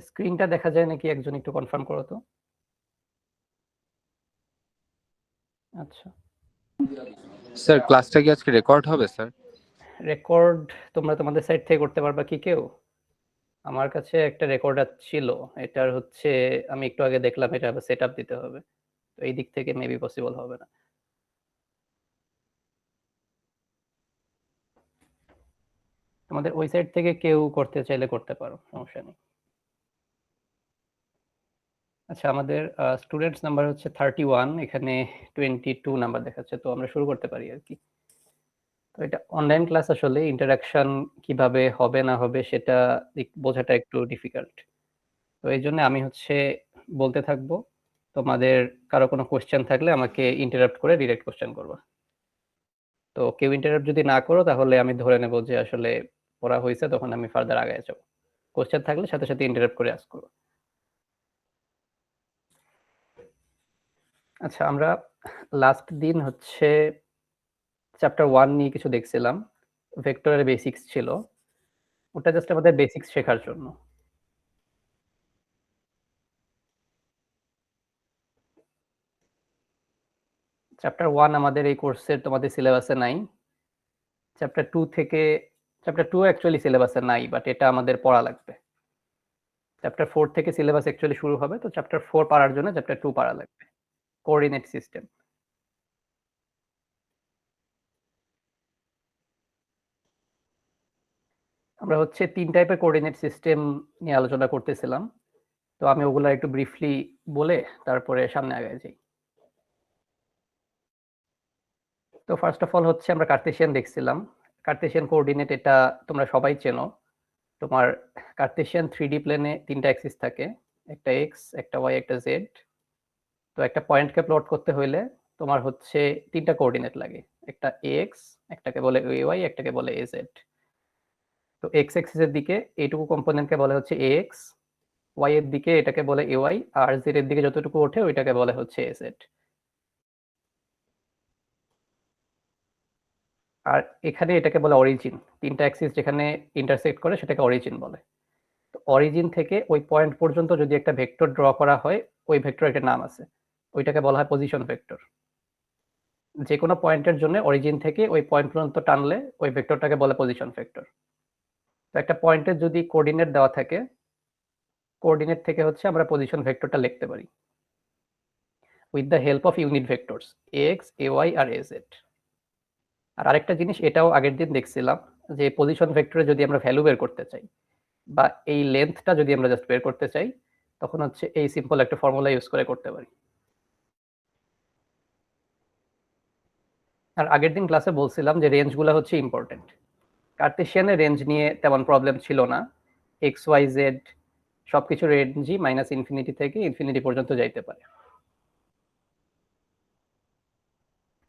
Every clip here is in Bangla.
স্ক্রিনটা দেখা যায় নাকি একজন একটু কনফার্ম করো তো। আচ্ছা, স্যার ক্লাসটা কি আজকে রেকর্ড হবে স্যার? রেকর্ড তোমরা তোমাদের সাইড থেকে করতে পারবা কি কেউ? আমার কাছে একটা রেকর্ডার ছিল, এটার হচ্ছে আমি একটু আগে দেখলাম এটা সেট আপ দিতে হবে, তো এই দিক থেকে মেবি পসিবল হবে না। তোমাদের ওই সাইড থেকে কেউ করতে চাইলে করতে পারো, সমস্যা নেই। আচ্ছা, আমাদের স্টুডেন্টস নাম্বার হচ্ছে 31, এখানে 22 নাম্বার দেখাচ্ছে, তো আমরা শুরু করতে পারি আর কি। তো এটা অনলাইন ক্লাস, আসলে ইন্টারাকশন কিভাবে হবে না হবে সেটা বোঝাটা একটু ডিফিকাল্ট। তো এই জন্য আমি হচ্ছে বলতে থাকবো, তোমাদের কারো কোনো কোশ্চেন থাকলে আমাকে ইন্টারাপ্ট করে ডিরেক্ট কোশ্চেন করবা। তো কেউ ইন্টারাপ্ট যদি না করো তাহলে আমি ধরে নেব যে আসলে পড়া হয়েছে, তখন আমি ফার্দার আগায় যাবো। কোশ্চেন থাকলে সাথে সাথে ইন্টারাপ্ট করে আস্ক করো। আচ্ছা, আমরা লাস্ট দিন হচ্ছে চ্যাপ্টার 1 নিয়ে কিছু দেখছিলাম, ভেক্টরের বেসিক্স ছিল, ওটা জাস্ট আমাদের বেসিক্স শেখার জন্য। চ্যাপ্টার 1 আমাদের এই কোর্সের তোমাদের সিলেবাসে নাই। চ্যাপ্টার 2 থেকে চ্যাপ্টার 2 অ্যাকচুয়ালি সিলেবাসে নাই, বাট এটা আমাদের পড়া লাগবে। চ্যাপ্টার 4 থেকে সিলেবাস অ্যাকচুয়ালি শুরু হবে, তো চ্যাপ্টার 4 পড়ার জন্য চ্যাপ্টার 2 পড়া লাগবে, কোঅর্ডিনেট সিস্টেম। আমরা হচ্ছে 3 টাইপের কোঅর্ডিনেট সিস্টেম নিয়ে আলোচনা করতেছিলাম, তো আমি ওগুলা একটু ব্রিফলি বলে তারপরে সামনে আগায় যাই। তো ফার্স্ট অফ অল হচ্ছে আমরা কার্টেসিয়ান দেখছিলাম। কার্টেসিয়ান কোঅর্ডিনেট এটা তোমরা সবাই চেনো। তোমার কার্টেসিয়ান 3D প্লেনে 3টা অ্যাক্সিস থাকে, একটা এক্স, একটা ওয়াই, একটা জেড। তো একটা পয়েন্টকে প্লট করতে হইলে তোমার হচ্ছে 3টা কোঅর্ডিনেট লাগে, একটা এক্স, একটাকে বলে ওয়াই, একটাকে বলে এজেড। তো এক্স অ্যাক্সিসের দিকে এইটুকু কম্পোনেন্টকে বলে হচ্ছে এক্স, ওয়াই এর দিকে এটাকে বলে ওয়াই, আর জেড এর দিকে যতটুকু ওঠে ওইটাকে বলে হচ্ছে এজেড। আর এখানে এটাকে বলে অরিজিন, 3টা অ্যাক্সিস যেখানে ইন্টারসেক্ট করে সেটাকে অরিজিন বলে। তো অরিজিন থেকে ওই পয়েন্ট পর্যন্ত যদি একটা ভেক্টর ড্র করা হয়, ওই ভেক্টর একটা নাম আছে, ওইটাকে বলা হয় পজিশন ভেক্টর। যে কোনো পয়েন্টের জন্য অরিজিন থেকে ওই পয়েন্ট পর্যন্ত টানলে ওই ভেক্টরটাকে বলে পজিশন ভেক্টর। তো একটা পয়েন্টের যদি কোঅর্ডিনেট দেওয়া থাকে, কোঅর্ডিনেট থেকে হচ্ছে আমরা পজিশন ভেক্টরটা লিখতে পারি with the help of unit vectors x, y আর এজেড। আর আরেকটা জিনিস, এটাও আগের দিন দেখছিলাম, যে পজিশন ভেক্টরে যদি আমরা ভ্যালু বের করতে চাই বা এই লেন্থটা যদি আমরা জাস্ট বের করতে চাই, তখন হচ্ছে এই সিম্পল একটা ফর্মুলা ইউজ করে করতে পারি। আর আগের দিন ক্লাসে বলছিলাম যে রেঞ্জগুলো হচ্ছে ইম্পর্টেন্ট। কার্টেশিয়ানে রেঞ্জ নিয়ে তেমন প্রবলেম ছিল না, এক্স ওয়াই জেড সবকিছু রেঞ্জই মাইনাস ইনফিনিটি থেকে ইনফিনিটি পর্যন্ত যাইতে পারে।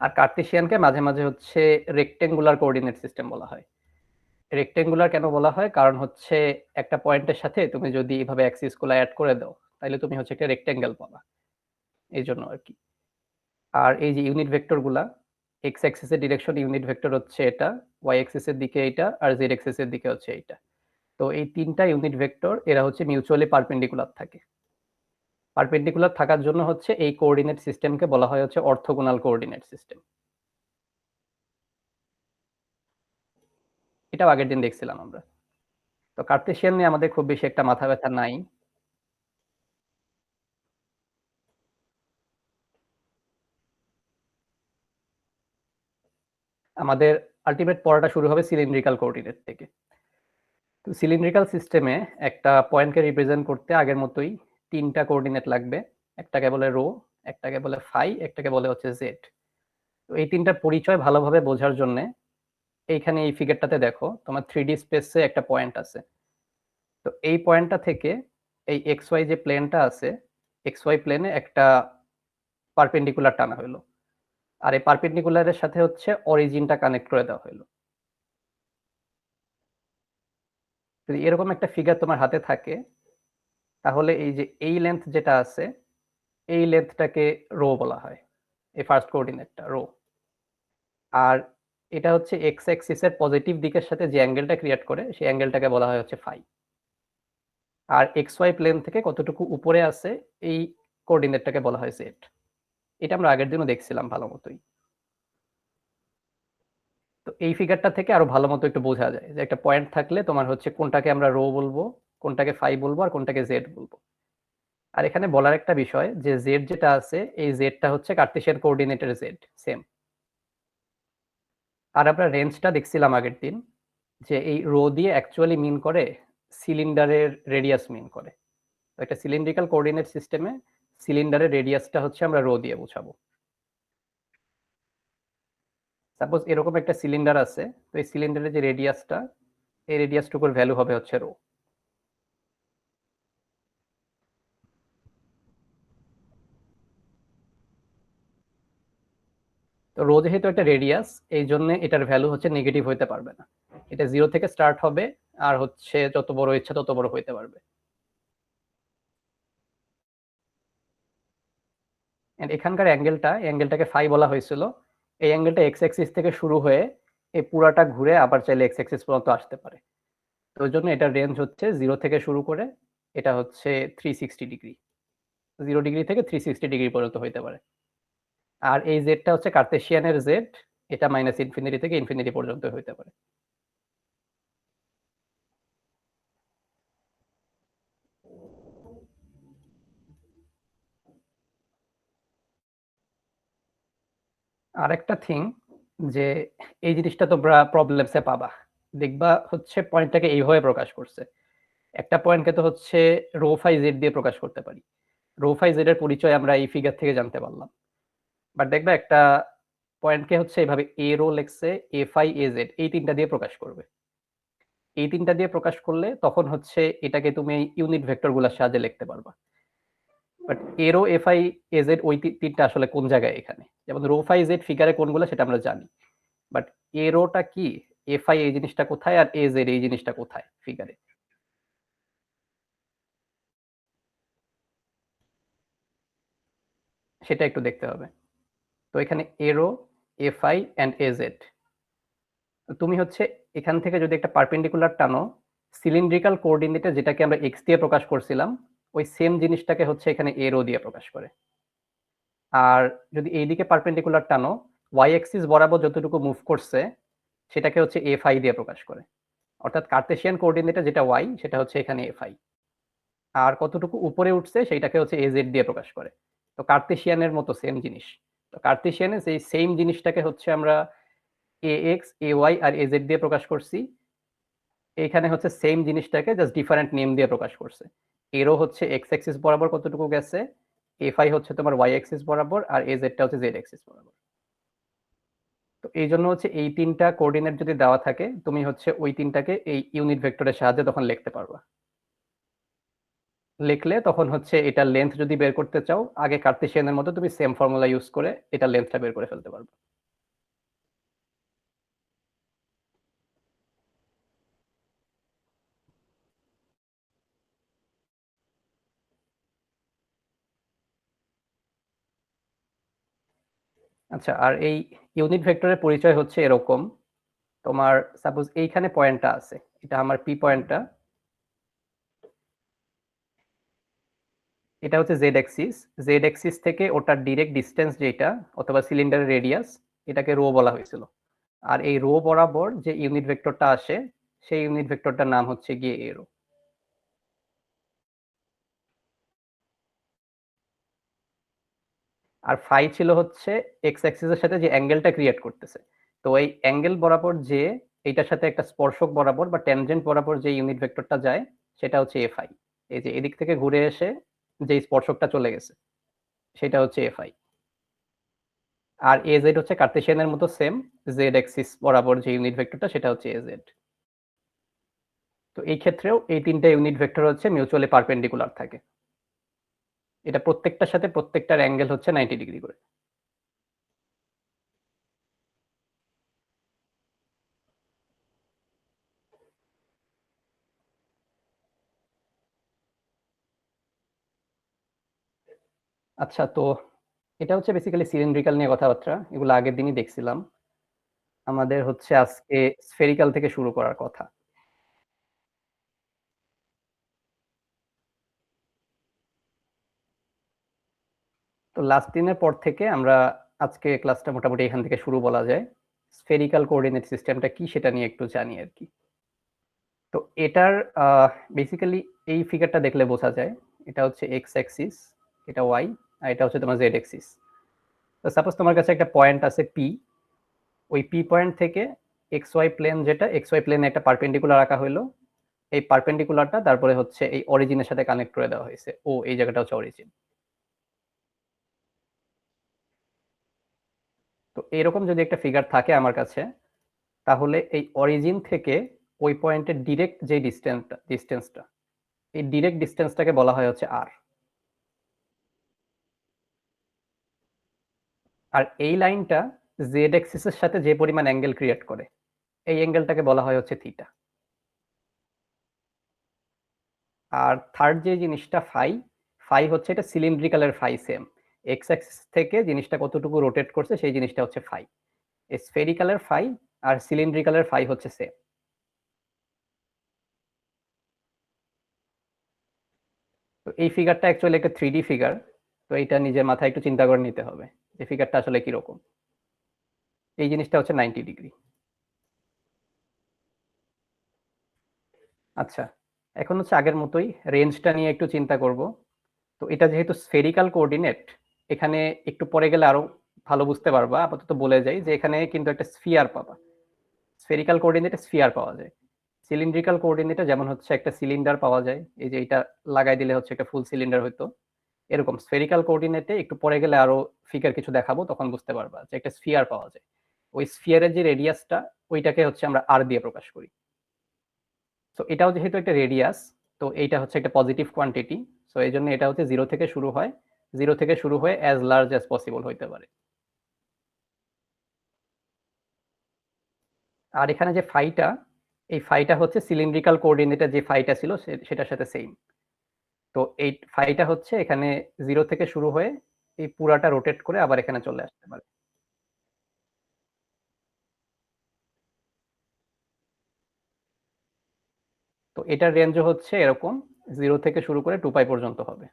আর কার্টেশিয়ানকে মাঝে মাঝে হচ্ছে রেক্টেঙ্গুলার কোঅর্ডিনেট সিস্টেম বলা হয়। রেক্টেঙ্গুলার কেন বলা হয়, কারণ হচ্ছে একটা পয়েন্টের সাথে তুমি যদি এভাবে অ্যাক্সিস গুলো অ্যাড করে দাও, তাহলে তুমি হচ্ছে একটা রেক্টেঙ্গেল পাবা, এই জন্য আর কি। আর এই যে ইউনিট ভেক্টর গুলা, এক্স অ্যাক্সিসের ডিরেকশন ইউনিট ভেক্টর হচ্ছে এটা, ওয়াই অ্যাক্সিসের দিকে এটা, আর জেড অ্যাক্সিসের দিকে হচ্ছে এইটা। তো এই 3টা ইউনিট ভেক্টর এরা হচ্ছে মিউচুয়ালি পারপেন্ডিকুলার থাকে। পারপেন্ডিকুলার থাকার জন্য হচ্ছে এই কোঅর্ডিনেট সিস্টেমকে বলা হয় হচ্ছে অর্থোগোনাল কোঅর্ডিনেট সিস্টেম। এটাও আগের দিন দেখছিলাম আমরা। তো কার্টেশিয়ান নিয়ে আমাদের খুব বেশি একটা মাথা ব্যথা নাই। আমাদের আলটিমেট পড়াটা শুরু হবে সিলিন্ড্রিক্যাল কোঅর্ডিনেট থেকে। তো সিলিন্ড্রিক্যাল সিস্টেমে একটা পয়েন্টকে রিপ্রেজেন্ট করতে আগের মতোই 3টা কোঅর্ডিনেট লাগবে, একটাকে বলে রো, একটাকে বলে ফাই, একটাকে বলে হচ্ছে জেড। তো এই 3টার পরিচয় ভালোভাবে বোঝার জন্য এইখানে এই ফিগারটাতে দেখো, তোমার 3D স্পেসে একটা পয়েন্ট আছে। তো এই পয়েন্টটা থেকে এই এক্স ওয়াই যে প্লেনটা আছে, এক্স ওয়াই প্লেনে একটা পারপেন্ডিকুলার টানা হলো, আর এই পারপেন্ডিকুলারের সাথে হচ্ছে অরিজিনটা কানেক্ট করে দেওয়া হলো। যদি এরকম একটা ফিগার তোমার হাতে থাকে, তাহলে এই যে এই লেন্থ যেটা আছে, এই লেন্থটাকে রো বলা হয়, এই ফার্স্ট কোঅর্ডিনেটটা রো। আর এটা হচ্ছে এক্স অ্যাক্সিসের পজিটিভ দিকের সাথে যে অ্যাঙ্গেলটা ক্রিয়েট করে সেই অ্যাঙ্গেলটাকে বলা হয় হচ্ছে ফাই। আর এক্স ওয়াই প্লেন থেকে কতটুকু উপরে আছে এই কোঅর্ডিনেটটাকে বলা হয় জেড। এটা আমরা আগের দিনও দেখছিলাম ভালো মতোই। তো এই ফিগারটা থেকে আরো ভালো মতো একটু বোঝা যায় যে একটা পয়েন্ট থাকলে তোমার হচ্ছে কোনটাকে আমরা রো বলবো, কোনটাকে ফাই বলবো, আর কোনটাকে জেড বলবো। আর এখানে বলার একটা বিষয় যে জেড যেটা আছে এই জেডটা হচ্ছে কার্টেসিয়ান কোঅর্ডিনেটের জেড সেম। আর আমরা রেঞ্জটা দেখছিলাম আগের দিন যে এই রো দিয়ে অ্যাকচুয়ালি মিন করে সিলিন্ডারের রেডিয়াস মিন করে। তো একটা সিলিন্ড্রিক্যাল কোঅর্ডিনেট সিস্টেমে সিলিন্ডারের রেডিয়াসটা হচ্ছে আমরা রো দিয়ে বোঝাবো। সাপোজ এরকম একটা সিলিন্ডার আছে, তো এই সিলিন্ডারের যে রেডিয়াসটা, এই রেডিয়াসটুকুর ভ্যালু হবে হচ্ছে রো। তো রো যেহেতু একটা রেডিয়াস, এই জন্য এটার ভ্যালু হচ্ছে নেগেটিভ হইতে পারবে না। এটা 0 থেকে স্টার্ট হবে আর হচ্ছে যত বড় ইচ্ছা তত বড় হইতে পারবে। এন্ড এখানকার অ্যাঙ্গেলটাকে ফাই বলা হয়েছিল। এই অ্যাঙ্গেলটা এক্স অ্যাক্সিস থেকে শুরু হয়ে এই পুরাটা ঘুরে আবার চাইলে এক্স অ্যাক্সিস পর্যন্ত আসতে পারে। তো ওই জন্য এটার রেঞ্জ হচ্ছে 0 থেকে শুরু করে এটা হচ্ছে 360 ডিগ্রি। 0 ডিগ্রি থেকে 360 ডিগ্রি পর্যন্ত হইতে পারে। আর এই জেডটা হচ্ছে কার্তেশিয়ানের জেড, এটা মাইনাস ইনফিনিটি থেকে ইনফিনিটি পর্যন্ত হইতে পারে। আরেকটা থিং যে এই জিনিসটা তোমরা প্রবলেমসে পাবা, দেখবা হচ্ছে পয়েন্টটাকে এইভাবে প্রকাশ করছে। একটা পয়েন্টকে তো হচ্ছে রো ফাই জেড দিয়ে প্রকাশ করতে পারি। রো ফাই জেড এর পরিচয় আমরা এই ফিগার থেকে জানতে পারলাম। বাট দেখবা একটা পয়েন্টকে হচ্ছে এইভাবে এ রো লেখছে, এ ফাই এ জেড, এই তিনটা দিয়ে প্রকাশ করবে। এই তিনটা দিয়ে প্রকাশ করলে তখন হচ্ছে এটাকে তুমি ইউনিট ভেক্টর গুলোর সাহায্যে লিখতে পারবা। বাট এরো এফআই এজেড ওই তিনটা আসলে কোন জায়গায় এখানে, যেমন রো ফাই জেড ফিগারে কোনগুলো সেটা আমরা জানি, বাট এরোটা কি, এফআই এই জিনিসটা কোথায়, আর এজেড এই জিনিসটা কোথায় ফিগারে, সেটা একটু দেখতে হবে। তো এখানে এরো, এফআই অ্যান্ড এজেড, তুমি হচ্ছে এখান থেকে যদি একটা পারপেন্ডিকুলার টানো, সিলিন্ড্রিক্যাল কোঅর্ডিনেটে যেটাকে আমরা এক্স দিয়ে প্রকাশ করছিলাম, ওই সেম জিনিসটাকে হচ্ছে এখানে এরো দিয়ে প্রকাশ করে। আর যদি এইদিকে পারপেন্ডিকুলার টানো, ওয়াই অ্যাক্সিস বরাবর যতটুকু মুভ করছে সেটাকে হচ্ছে এফ আই দিয়ে প্রকাশ করে। অর্থাৎ কার্তেশিয়ান কোঅর্ডিনেটে যেটা ওয়াই সেটা হচ্ছে এখানে এফ আই, আর কতটুকু উপরে উঠছে সেইটাকে হচ্ছে এজেড দিয়ে প্রকাশ করে। তো কার্তেশিয়ানের মতো সেম জিনিস। তো কার্তেশিয়ানে সেই সেম জিনিসটাকে হচ্ছে আমরা এ এক্স, এ ওয়াই আর এজেড দিয়ে প্রকাশ করছি। এখানে হচ্ছে সেম জিনিসটাকে জাস্ট ডিফারেন্ট নেম দিয়ে প্রকাশ করছে। এরও হচ্ছে এক্স অ্যাক্সিস বরাবর কতটুকু গেছে, এফ আই হচ্ছে তোমার ওয়াই অ্যাক্সিস বরাবর, আর এজেডটা হচ্ছে জেড অ্যাক্সিস বরাবর। তো এই জন্য হচ্ছে এই তিনটা কোঅর্ডিনেট যদি দেওয়া থাকে, তুমি হচ্ছে ওই তিনটাকে এই ইউনিট ভেক্টরের সাহায্যে তখন লিখতে পারবা। লিখলে তখন হচ্ছে এটা লেন্থ যদি বের করতে চাও, আগে কার্তেশিয়ানের মতো তুমি সেম ফর্মুলা ইউজ করে এটা লেন্থটা বের করে ফেলতে পারবে। আচ্ছা, আর এই ইউনিট ভেক্টরের পরিচয় হচ্ছে এরকম, তোমার সাপোজ এইখানে পয়েন্টটা আছে, এটা আমার পি পয়েন্টটা, এটা হচ্ছে জেড অ্যাক্সিস। জেড অ্যাক্সিস থেকে ওটার ডিরেক্ট ডিস্টেন্স যেটা, অথবা সিলিন্ডারের রেডিয়াস, এটাকে রো বলা হয়েছিল। আর এই রো বরাবর যে ইউনিট ভেক্টরটা আসে সেই ইউনিট ভেক্টরটার নাম হচ্ছে গিয়ে এ রো। আর ফাই ছিল হচ্ছে এক্স অ্যাক্সিসের সাথে যে অ্যাঙ্গেলটা ক্রিয়েট করতেছে। তো এই অ্যাঙ্গেল বরাবর যে এইটার সাথে একটা স্পর্শক বরাবর বা ট্যানজেন্ট বরাবর যে ইউনিট ভেক্টরটা যায় সেটা হচ্ছে এফ আই। এই যে এদিক থেকে ঘুরে এসে যে স্পর্শকটা চলে গেছে সেটা হচ্ছে এফ আই। আর এ জেড হচ্ছে কার্তেশিয়ানের মতো সেম, জেড অ্যাক্সিস বরাবর যে ইউনিট ভেক্টরটা সেটা হচ্ছে এ জেড। তো এই ক্ষেত্রেও এই তিনটা ইউনিট ভেক্টর হচ্ছে মিউচুয়ালি পারপেন্ডিকুলার থাকে। এটা প্রত্যেকটার সাথে প্রত্যেকটার অ্যাঙ্গেল হচ্ছে 90 ডিগ্রি করে। আচ্ছা, তো এটা হচ্ছে বেসিক্যালি সিলিন্ড্রিক্যাল নিয়ে কথাবার্তা, এগুলো আগের দিনই দেখছিলাম। আমাদের হচ্ছে আজকে স্ফেরিক্যাল থেকে শুরু করার কথা। তো লাস্ট দিনের পর থেকে আমরা আজকে ক্লাসটা মোটামুটি এখান থেকে শুরু বলা যায়। স্ফেরিক্যাল কোঅর্ডিনেট সিস্টেমটা কি সেটা নিয়ে একটু জানি আর কি। তো এটার বেসিক্যালি এই ফিগারটা দেখলে বোঝা যায় এটা হচ্ছে এক্স অ্যাক্সিস, এটা ওয়াই, আর এটা হচ্ছে তোমার জেড অ্যাক্সিস। তো সাপোজ তোমার কাছে একটা পয়েন্ট আছে পি, ওই পি পয়েন্ট থেকে এক্স ওয়াই প্লেন, যেটা এক্স ওয়াই প্লেনে একটা পারপেন্ডিকুলার আঁকা হইলো, এই পারপেন্ডিকুলারটা তারপরে হচ্ছে এই অরিজিনের সাথে কানেক্ট করে দেওয়া হয়েছে, ও এই জায়গাটা হচ্ছে অরিজিন। তো এরকম যদি একটা ফিগার থাকে আমার কাছে, তাহলে এই অরিজিন থেকে ওই পয়েন্টের ডিরেক্ট যে ডিস্টেন্সটা এই ডিরেক্ট ডিস্টেন্সটাকে বলা হয় হচ্ছে আর। আর এই লাইনটা জেড অ্যাক্সিসের সাথে যে পরিমাণ অ্যাঙ্গেল ক্রিয়েট করে এই অ্যাঙ্গেলটাকে বলা হয় হচ্ছে থিটা। আর থার্ড যে জিনিসটা ফাই, ফাই হচ্ছে এটা সিলিন্ড্রিক্যালের ফাই, সেম এক্স অ্যাক্সিস থেকে জিনিসটা কতটুকু রোটেট করছে সেই জিনিসটা হচ্ছে ফাই। স্ফেরিক্যালের ফাই আর সিলিন্ড্রিক্যালের ফাই হচ্ছে সেম। তো এই ফিগারটা অ্যাকচুয়ালি একটা 3D ফিগার। তো এটা নিজের মাথায় একটু চিন্তা করে নিতে হবে যে ফিগারটা আসলে কিরকম। এই জিনিসটা হচ্ছে 90 ডিগ্রি। আচ্ছা, এখন হচ্ছে আগের মতোই রেঞ্জটা নিয়ে একটু চিন্তা করব। তো এটা যেহেতু স্ফেরিক্যাল কোঅর্ডিনেট, এখানে একটু পরে গেলে আরো ভালো বুঝতে পারবা, আপাতত বলে যাই যে এখানে কিন্তু একটা স্ফিয়ার পাবা। স্ফেরিক্যাল কোঅর্ডিনেটে স্ফিয়ার পাওয়া যায়। সিলিন্ড্রিক্যাল কোঅর্ডিনেটে যেমন হচ্ছে একটা সিলিন্ডার পাওয়া যায়, এই যে এটা লাগাই দিলে হচ্ছে একটা ফুল সিলিন্ডার হইতো, এরকম স্ফেরিক্যাল কোঅর্ডিনেটে একটু পরে গেলে আরো ফিগার কিছু দেখাবো, তখন বুঝতে পারবা যে একটা স্ফিয়ার পাওয়া যায়। ওই স্ফিয়ারের যে রেডিয়াসটা ওইটাকে হচ্ছে আমরা আর দিয়ে প্রকাশ করি। তো এটাও যেহেতু একটা রেডিয়াস, তো এইটা হচ্ছে একটা পজিটিভ কোয়ান্টিটি। সো এই জন্য এটা হচ্ছে জিরো থেকে শুরু হয়, জিরো থেকে শুরু হয়ে অ্যাজ লার্জ অ্যাজ পসিবল হইতে পারে। আর এখানে যে ফাইটা, এই ফাইটা হচ্ছে সিলিন্ড্রিক্যাল কোঅর্ডিনেটে যে ফাইটা ছিল সেটার সাথে সেম। তো এই ফাইটা হচ্ছে এখানে জিরো থেকে শুরু হয়ে এই পুরাটা রোটেট করে আবার এখানে চলে আসতে পারে। তো এটার রেঞ্জও হচ্ছে এরকম, জিরো থেকে শুরু করে 2π পর্যন্ত হবে।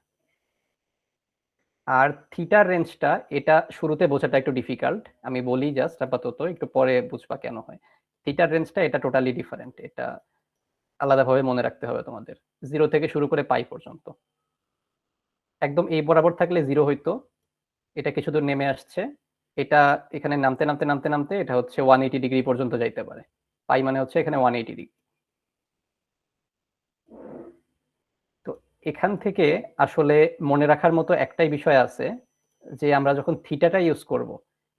আর থিটার রেঞ্জটা, এটা শুরুতে বোঝাটা একটু ডিফিকাল্ট, আমি বলি জাস্ট আপাতত, একটু পরে বুঝবা কেন হয়। থিটার রেঞ্জটা এটা টোটালি ডিফারেন্ট, এটা আলাদাভাবে মনে রাখতে হবে তোমাদের। জিরো থেকে শুরু করে পাই পর্যন্ত। একদম এই বরাবর থাকলে জিরো হইতো, এটা কিছু দূর নেমে আসছে, এটা এখানে নামতে নামতে নামতে নামতে এটা হচ্ছে 180 ডিগ্রি পর্যন্ত যাইতে পারে। পাই মানে হচ্ছে এখানে 180 ডিগ্রি। তো এখান থেকে আসলে মনে রাখার মতো একটাই বিষয় আছে, যে আমরা যখন থিটাটা ইউজ করব,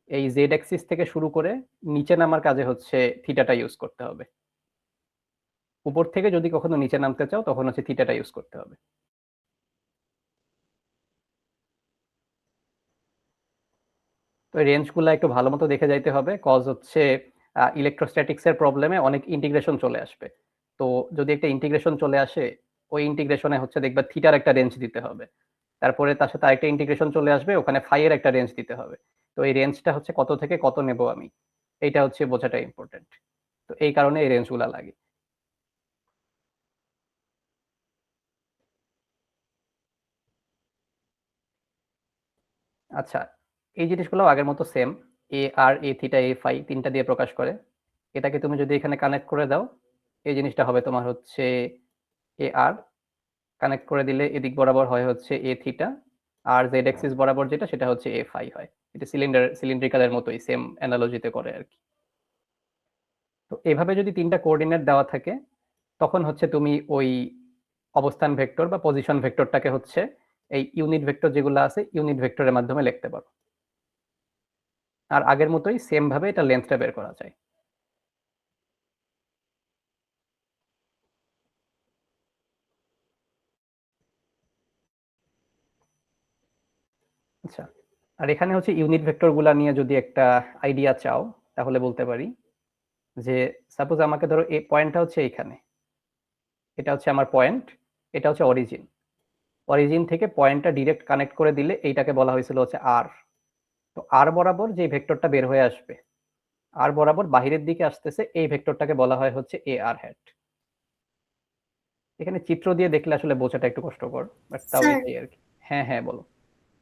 এই জেড অ্যাক্সিস থেকে শুরু করে নিচে নামার কাজে হচ্ছে থিটাটা ইউজ করতে হবে। উপর থেকে যদি কখনো নিচে নামতে চাও তখন হচ্ছে থিটাটা ইউজ করতে হবে। তো রেঞ্জগুলো একটু ভালো মতো দেখে যাইতে হবে, কজ হচ্ছে ইলেকট্রোস্ট্যাটিক্স এর প্রবলেমে অনেক ইন্টিগ্রেশন চলে আসবে। তো যদি একটা ইন্টিগ্রেশন চলে আসে, ওই ইন্টিগ্রেশনে হচ্ছে দেখবা থিটার একটা রেঞ্জ দিতে হবে, তারপরে তার সাথে আরেকটা ইন্টিগ্রেশন চলে আসবে, ওখানে ফাই এর একটা রেঞ্জ দিতে হবে। তো এই রেঞ্জটা হচ্ছে কত থেকে কত নেব আমি, এইটা হচ্ছে বোঝাটা ইম্পর্টেন্ট। তো এই কারণে এই রেঞ্জগুলো লাগে। আচ্ছা, এই জিনিসগুলো আগের মতো সেম, এ আর এ থিটা এ ফাই তিনটা দিয়ে প্রকাশ করে। এটাকে তুমি যদি এখানে কানেক্ট করে দাও, এই জিনিসটা হবে তোমার হচ্ছে এ আর, কানেক্ট করে দিলে এদিক বরাবর হয় হচ্ছে এ থিটা, আর জেড অ্যাক্সিস বরাবর যেটা সেটা হচ্ছে এ ফাই হয়। এটা সিলিন্ড্রিক্যালের মতোই সেম অ্যানালজিতে করে আর কি। তো এভাবে যদি তিনটা কোঅর্ডিনেট দেওয়া থাকে, তখন হচ্ছে তুমি ওই অবস্থান ভেক্টর বা পজিশন ভেক্টরটাকে হচ্ছে এই ইউনিট ভেক্টর যেগুলো আছে ইউনিট ভেক্টরের মাধ্যমে লিখতে পারো। আর আগের মতোই সেম ভাবে এটা লেন্থটা বের করা যায়। আচ্ছা, আর এখানে হচ্ছে ইউনিট ভেক্টর গুলা নিয়ে যদি একটা আইডিয়া চাও, তাহলে বলতে পারি যে সাপোজ আমাকে ধরো এই পয়েন্টটা হচ্ছে এইখানে, এটা হচ্ছে আমার পয়েন্ট, এটা হচ্ছে অরিজিন। অরিজিন থেকে পয়েন্টটা ডিরেক্ট কানেক্ট করে দিলে এইটাকে বলা হয়েছিল হচ্ছে আর। তো আর বরাবর যে ভেক্টরটা বের হয়ে আসবে, আর বরাবর বাহিরের দিকে আসতেছে, এই ভেক্টরটাকে বলা হয় হচ্ছে এ আর হ্যাট। এখানে চিত্র দিয়ে দেখলে আসলে বোঝাটা একটু কষ্টকর, বাট তাও স্যার, এটাই আর কি। হ্যাঁ হ্যাঁ বলো।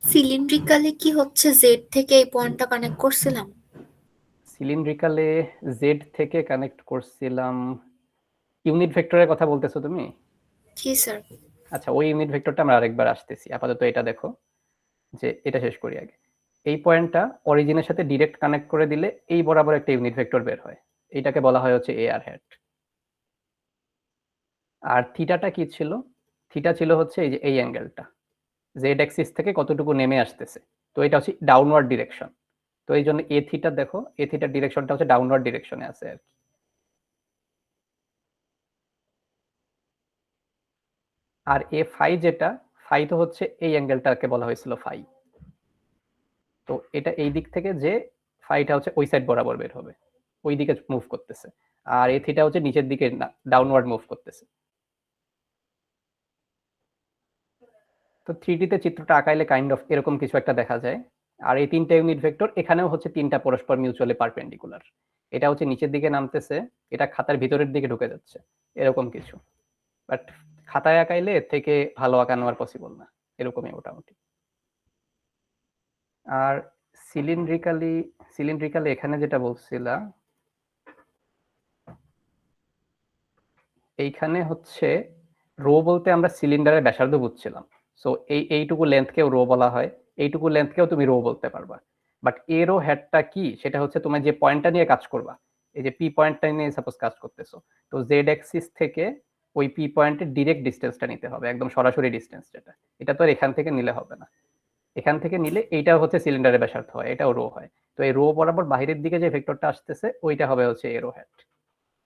সিলিন্ড্রিক্যালে কি হচ্ছে জেড থেকে এই পয়েন্টটা কানেক্ট করছিলাম? সিলিন্ড্রিক্যালে জেড থেকে কানেক্ট করছিলাম। ইউনিট ভেক্টরের কথা বলতেছো তুমি? জি স্যার। আচ্ছা, ওই ইউনিট ভেক্টরটা আমরা আরেকবার আসতেছি, আপাতত এটা দেখো, যে এটা শেষ করি আগে। এই পয়েন্টটা অরিজিনের সাথে ডিরেক্ট কানেক্ট করে দিলে এই বরাবর একটা ইউনিট ভেক্টর বের হয়, এইটাকে বলা হয় হচ্ছে এ আর হ্যাট। আর থিটাটা কি ছিল? থিটা ছিল হচ্ছে এই যে এই অ্যাঙ্গেলটা, জেড অ্যাক্সিস থেকে কতটুকু নেমে আসতেছে, তো এটা হচ্ছে ডাউনওয়ার্ড ডিরেকশন। তো এই জন্য এ থিটা দেখো, এ থিটার ডিরেকশনটা হচ্ছে ডাউনওয়ার্ড ডিরেকশনে আছে আর কি। আর এ ফাই যেটা, ফাই তো হচ্ছে এই অ্যাঙ্গেলটাকে বলা হয়েছিল ফাই। তো এটা এই দিক থেকে যে ফাইটা হচ্ছে ওই সাইড বরাবর বের হবে, ওই দিকে মুভ করতেছে। আর এ থিটা হচ্ছে নিচের দিকে ডাউনওয়ার্ড মুভ করতেছে। তো 3D তে চিত্রটা আঁকাইলে কাইন্ড অফ এরকম কিছু একটা দেখা যায়। আর এই তিনটা ইউনিট ভেক্টর এখানেও হচ্ছে তিনটা পরস্পর মিউচুয়ালি পারপেন্ডিকুলার। এটা হচ্ছে নিচের দিকে নামতেছে, এটা খাতার ভিতরের দিকে ঢুকে যাচ্ছে, এরকম কিছু। বাট খাতায় আঁকাইলে এর থেকে ভালো আঁকানো আর পসিবল না, এরকমই মোটামুটি। আর সিলিন্ড্রিক্যালি, সিলিন্ড্রিক্যালি এখানে যেটা বলছিলা, এইখানে হচ্ছে রো বলতে আমরা সিলিন্ডারের ব্যাসার্ধ বুঝছিলাম। সো এইটুকু লেন্থকেও রো বলা হয়, এইটুকু লেন্থকেও তুমি রো বলতে পারবা। বাট এরো হেডটা কি, সেটা হচ্ছে তোমার যে পয়েন্টটা নিয়ে কাজ করবা, এই যে পি পয়েন্টটা নিয়ে সাপোজ কাজ করতেছো, তো জেড অ্যাক্সিস থেকে ওই পি পয়েন্টের ডিরেক্ট ডিস্টেন্সটা নিতে হবে, একদম সরাসরি ডিস্টেন্স যেটা, এটা তো আর এখান থেকে নিলে হবে না। এখান থেকে নিলে এইটা হচ্ছে সিলিন্ডারের ব্যাসার্ধ হয়, এটাও রো হয়। তো এই রো বরাবর বাহিরের দিকে যে ভেক্টরটা আসতেছে ওইটা হবে হচ্ছে এরো হেড।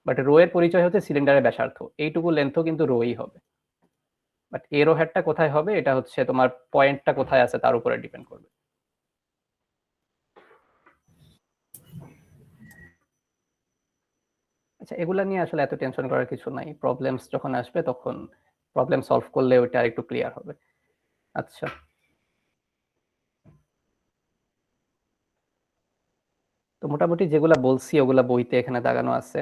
বাট রো এর পরিচয় হচ্ছে সিলিন্ডারের ব্যাসার্ধ, এইটুকু লেন্থও কিন্তু রোই হবে। বাট এরো হেডটা কোথায় হবে এটা হচ্ছে তোমার পয়েন্টটা কোথায় আছে তার উপরে ডিপেন্ড করবে। আচ্ছা, এগুলা নিয়ে আসলে এত টেনশন করার কিছু নাই, প্রবলেমস যখন আসবে তখন প্রবলেম সলভ করলে ওইটা আরেকটু ক্লিয়ার হবে। আচ্ছা, তো মোটামুটি যেগুলা বলছি ওগুলা বইতে এখানে দাগানো আছে।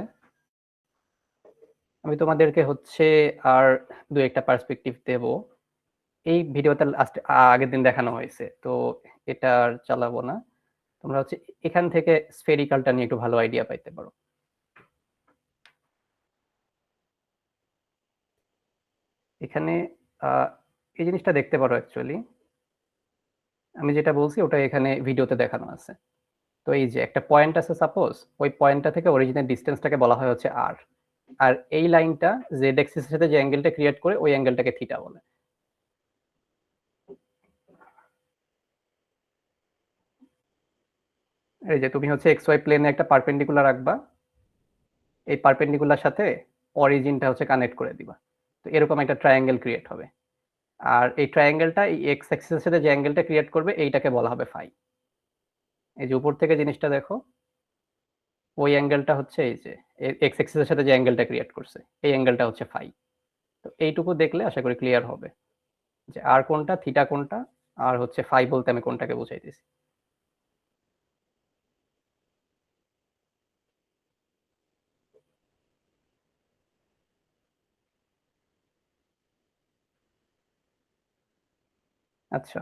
আমি তোমাদেরকে হচ্ছে আর দু একটা পার্সপেক্টিভ দেব। এই ভিডিওটা লাস্ট আগের দিন দেখানো হয়েছে, তো এটা আর চালাবো না। তোমরা হচ্ছে এখান থেকে স্ফেরিক্যালটা নিয়ে একটু ভালো আইডিয়া পাইতে পারো। এখানে এই জিনিসটা দেখতে পারো অ্যাকচুয়ালি, আমি যেটা বলছি ওটা এখানে ভিডিওতে দেখানো আছে। তো এই যে একটা পয়েন্ট আছে সাপোজ, ওই পয়েন্টটা থেকে অরিজিনাল ডিস্টেন্সটাকে বলা হয় হচ্ছে আর। আর এই লাইনটা জেড এক্সিসের সাথে যে অ্যাঙ্গেলটা ক্রিয়েট করে ওই অ্যাঙ্গেলটাকে থিটা বলে। এই যে তুমি হচ্ছে এক্স ওয়াই প্লেনে একটা পারপেন্ডিকুলার রাখবা, এই পারপেন্ডিকুলার সাথে অরিজিনটা হচ্ছে কানেক্ট করে দিবা, তো এরকম একটা ট্রায়াঙ্গেল ক্রিয়েট হবে। আর এই ট্রায়াঙ্গেলটা এই এক্স অ্যাক্সিসের সাথে যে অ্যাঙ্গেলটা ক্রিয়েট করবে এইটাকে বলা হবে ফাই। এই যে উপর থেকে জিনিসটা দেখো, ওই অ্যাঙ্গেলটা হচ্ছে এই যে এক্স অ্যাক্সিসের সাথে যে অ্যাঙ্গেলটা ক্রিয়েট করছে এই অ্যাঙ্গেলটা হচ্ছে ফাই। তো এইটুকু দেখলে আশা করি ক্লিয়ার হবে যে আর কোনটা, থিটা কোনটা, আর হচ্ছে ফাই বলতে আমি কোনটাকে বুঝাইতেছি। আচ্ছা,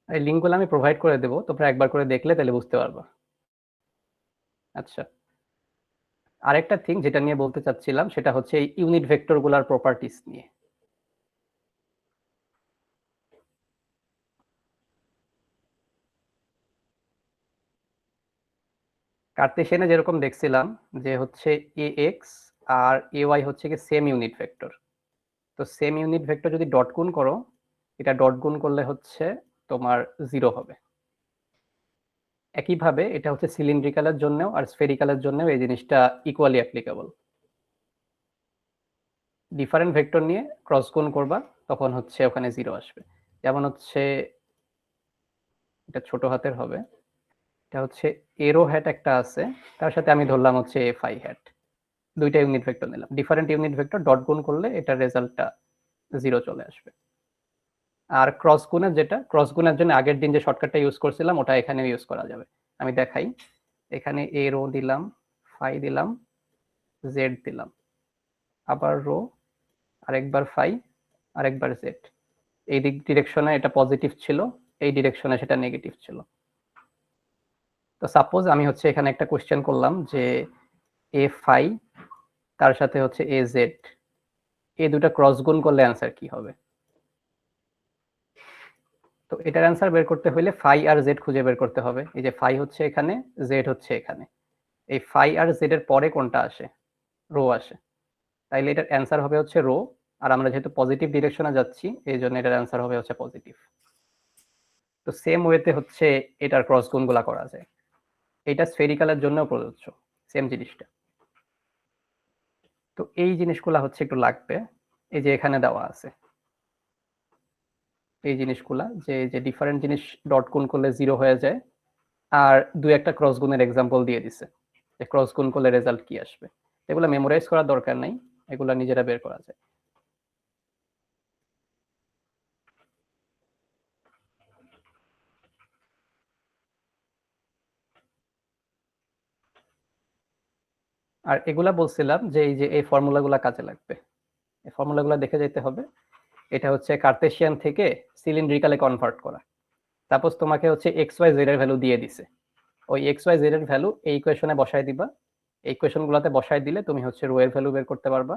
এই লিঙ্কগুলো আমি প্রোভাইড করে দেবো, তোমরা একবার করে দেখলে তাহলে বুঝতে পারবা। আচ্ছা, আরেকটা থিং যেটা নিয়ে বলতে চাচ্ছিলাম সেটা হচ্ছে এই ইউনিট ভেক্টর গুলার প্রপার্টিস নিয়ে। কার্তেশিয়ানে যেরকম দেখছিলাম যে হচ্ছে এ এক্স আর এ ওয়াই হচ্ছে কি সেম ইউনিট ভেক্টর। তো সেম ইউনিট ভেক্টর যদি ডট গুণ করো, এটা ডট গুণ করলে হচ্ছে তোমার 0 হবে। একইভাবে এটা হচ্ছে সিলিন্ড্রিক্যালের জন্যও আর স্ফেরিক্যালের জন্যও এই জিনিসটা ইকুয়ালি অ্যাপ্লিকেবল। ডিফারেন্ট ভেক্টর নিয়ে ক্রস গুণ করবা, তখন হচ্ছে ওখানে 0 আসবে। যেমন হচ্ছে এটা ছোট হাতের হবে, এটা হচ্ছে এরো হ্যাট একটা আছে, তার সাথে আমি ধরলাম হচ্ছে এফ আই হ্যাট, দুইটা ইউনিট ভেক্টর নিলাম, ডিফারেন্ট ইউনিট ভেক্টর ডট গুণ করলে এটার রেজাল্টটা 0 চলে আসবে। আর ক্রস গুণের যেটা, ক্রস গুণের জন্য আগের দিন যে শর্টকাটটা ইউজ করছিলাম ওটা এখানে ইউজ করা যাবে। আমি দেখাই, এখানে এ রো দিলাম, ফাই দিলাম, জেড দিলাম, আবার রো, আরেকবার ফাই, আরেকবার জেড। এই দিক ডিরেকশনে এটা পজিটিভ ছিল, এই ডিরেকশনে সেটা নেগেটিভ ছিল। তো সাপোজ আমি হচ্ছে এখানে একটা কোশ্চেন করলাম যে এ ফাই তার সাথে হচ্ছে এ জেড, এই দুটা ক্রস গুণ করলে অ্যান্সার কি হবে। তো এটার অ্যান্সার বের করতে হলে ফাই আর জেড খুঁজে বের করতে হবে। এই যে ফাই হচ্ছে এখানে, জেড হচ্ছে এখানে, এই ফাই আর জেড এর পরে কোনটা আসে, রো আসে, তাইলে এটার অ্যান্সার হবে হচ্ছে রো। আর আমরা যেহেতু পজিটিভ ডিরেকশনে যাচ্ছি এই জন্য এটার অ্যান্সার হবে হচ্ছে পজিটিভ। তো সেম ওয়েতে হচ্ছে এটার ক্রস গুণগুলা করা যায়, এটা স্ফেরিক্যালের জন্য প্রযোজ্য সেম জিনিসটা। তো এই জিনিসগুলা হচ্ছে একটু লাগবে, এই যে এখানে দেওয়া আছে এই জিনিসগুলা, যে যে ডিফারেন্ট জিনিস ডট গুণ করলে জিরো হয়ে যায়, আর দুই একটা ক্রস গুণের এক্সাম্পল দিয়ে দিছে যে ক্রস গুণ করলে রেজাল্ট কি আসবে। এগুলো মেমোরাইজ করার দরকার নাই, এগুলা নিজেরা বের করা যায়। আর এগুলা বলছিলাম যে এই যে এই ফর্মুলাগুলা কাজে লাগবে, এই ফর্মুলাগুলা দেখে যেতে হবে। এটা হচ্ছে কার্তেশিয়ান থেকে সিলিন্ড্রিক্যালে কনভার্ট করা। সাপোজ তোমাকে হচ্ছে এক্স ওয়াই জেড এর ভ্যালু দিয়ে দিছে, ওই এক্স ওয়াই জেড এর ভ্যালু এই ইকুয়েশনে বসাই দিবা। এই ইকুয়েশনগুলোতে বসাই দিলে তুমি হচ্ছে রো এর ভ্যালু বের করতে পারবা,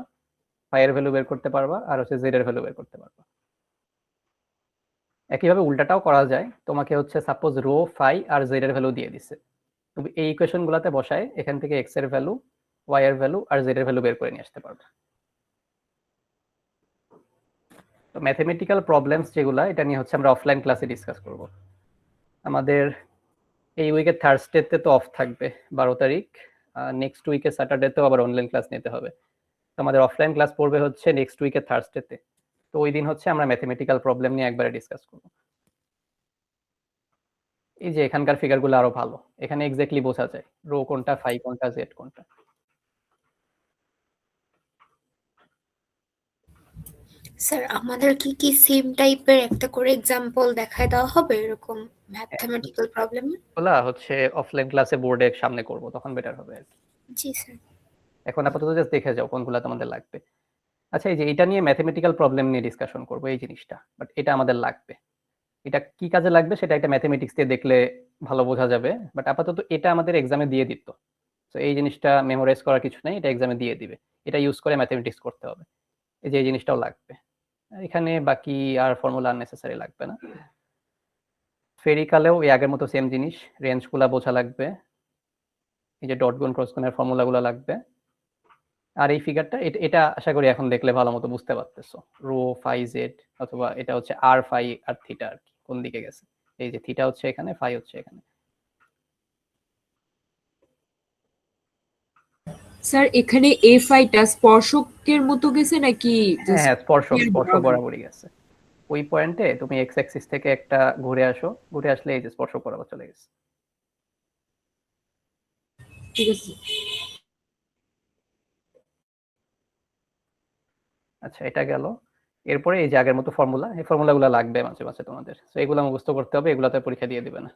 ফাই এর ভ্যালু বের করতে পারবা, আর হচ্ছে জেড এর ভ্যালু বের করতে পারবা। একইভাবে উল্টাটাও করা যায়, তোমাকে হচ্ছে সাপোজ রো ফাই আর জেড এর ভ্যালু দিয়ে দিছে, তুমি এই ইকুয়েশনগুলোতে বসায় এখান থেকে এক্স এর ভ্যালু, ওয়াই এর ভ্যালু আর জেড এর ভ্যালু বের করে নিয়ে আসতে পারবে। তো ম্যাথমেটিক্যাল প্রবলেমস যেগুলা, এটা নিয়ে হচ্ছে আমরা অফলাইন ক্লাসে ডিসকাস করব। আমাদের এই উইকের থার্সডেতে তো অফ থাকবে 12 তারিখ, নেক্সট উইকে স্যাটারডেতেও আবার অনলাইন ক্লাস নিতে হবে। তো আমাদের অফলাইন ক্লাস পড়বে হচ্ছে নেক্সট উইকে থার্সডেতে। তো ওই দিন হচ্ছে আমরা ম্যাথমেটিক্যাল প্রবলেম নিয়ে একবারে ডিসকাস করব। এই যে এখানকার ফিগারগুলো আরো ভালো, এখানে এক্স্যাক্টলি বোঝা যায় রো কোনটা, ফাই কোনটা, জেড কোনটা। স্যার আমাদের কি সেম টাইপের একটা করে এক্সাম্পল দেখায় দেওয়া হবে এরকম ম্যাথমেটিক্যাল প্রবলেম? ওগুলা হচ্ছে অফলাইন ক্লাসে বোর্ডের সামনে করব, তখন বেটার হবে আর কি। জি স্যার। এখন আপাতত জাস্ট দেখে যাও কোনগুলা তোমাদের লাগবে। আচ্ছা, এই যে এটা নিয়ে ম্যাথমেটিক্যাল প্রবলেম নিয়ে ডিসকাশন করব এই জিনিসটা, বাট এটা আমাদের লাগবে। এটা কি কাজে লাগবে সেটা একটা ম্যাথমেটিক্স দিয়ে দেখলে ভালো বোঝা যাবে, বাট আপাতত এটা আমাদের এক্সামে দিয়ে দিত। তো এই জিনিসটা মেমোরাইজ করার কিছু নাই, এটা এক্সামে দিয়ে দিবে, এটা ইউজ করে ম্যাথমেটিক্স করতে হবে। এই যে এই জিনিসটাও লাগবে, এখানে বাকি আর ফর্মুলা আননেসেসারি লাগবে না। স্ফেরিক্যালেও এই আগের মতো সেম জিনিস, রেঞ্জগুলা বোঝা লাগবে, এই যে ডট গুণ ক্রস গুণের ফর্মুলাগুলো লাগবে। আর এই ফিগারটা এটা আশা করি এখন দেখলে ভালো মতো বুঝতে পারতেছো, রো ফাই জেড, অথবা এটা হচ্ছে আর ফাই আর থিটা আর কি কোন দিকে গেছে। এই যে থিটা হচ্ছে এখানে, ফাই হচ্ছে এখানে। স্যার এখানে এফআইটা স্পর্শকের মতো গেছে নাকি হ্যাঁ হ্যাঁ, স্পর্শক স্পর্শক বরাবর? বরাবরই গেছে। ওই পয়েন্টে তুমি এক্স অ্যাক্সিস থেকে একটা ঘুরে আসো, ঘুরে আসলে এই যে স্পর্শক বরাবর চলে গেছে। ঠিক আছে। আচ্ছা, এটা গেল। এরপরে এই যে আগের মতো ফর্মুলা, এই ফর্মুলাগুলো লাগবে মাঝে মাঝে তোমাদের, তো এগুলো মুখস্থ করতে হবে, এগুলাতে পরীক্ষা দিয়ে দিবে না।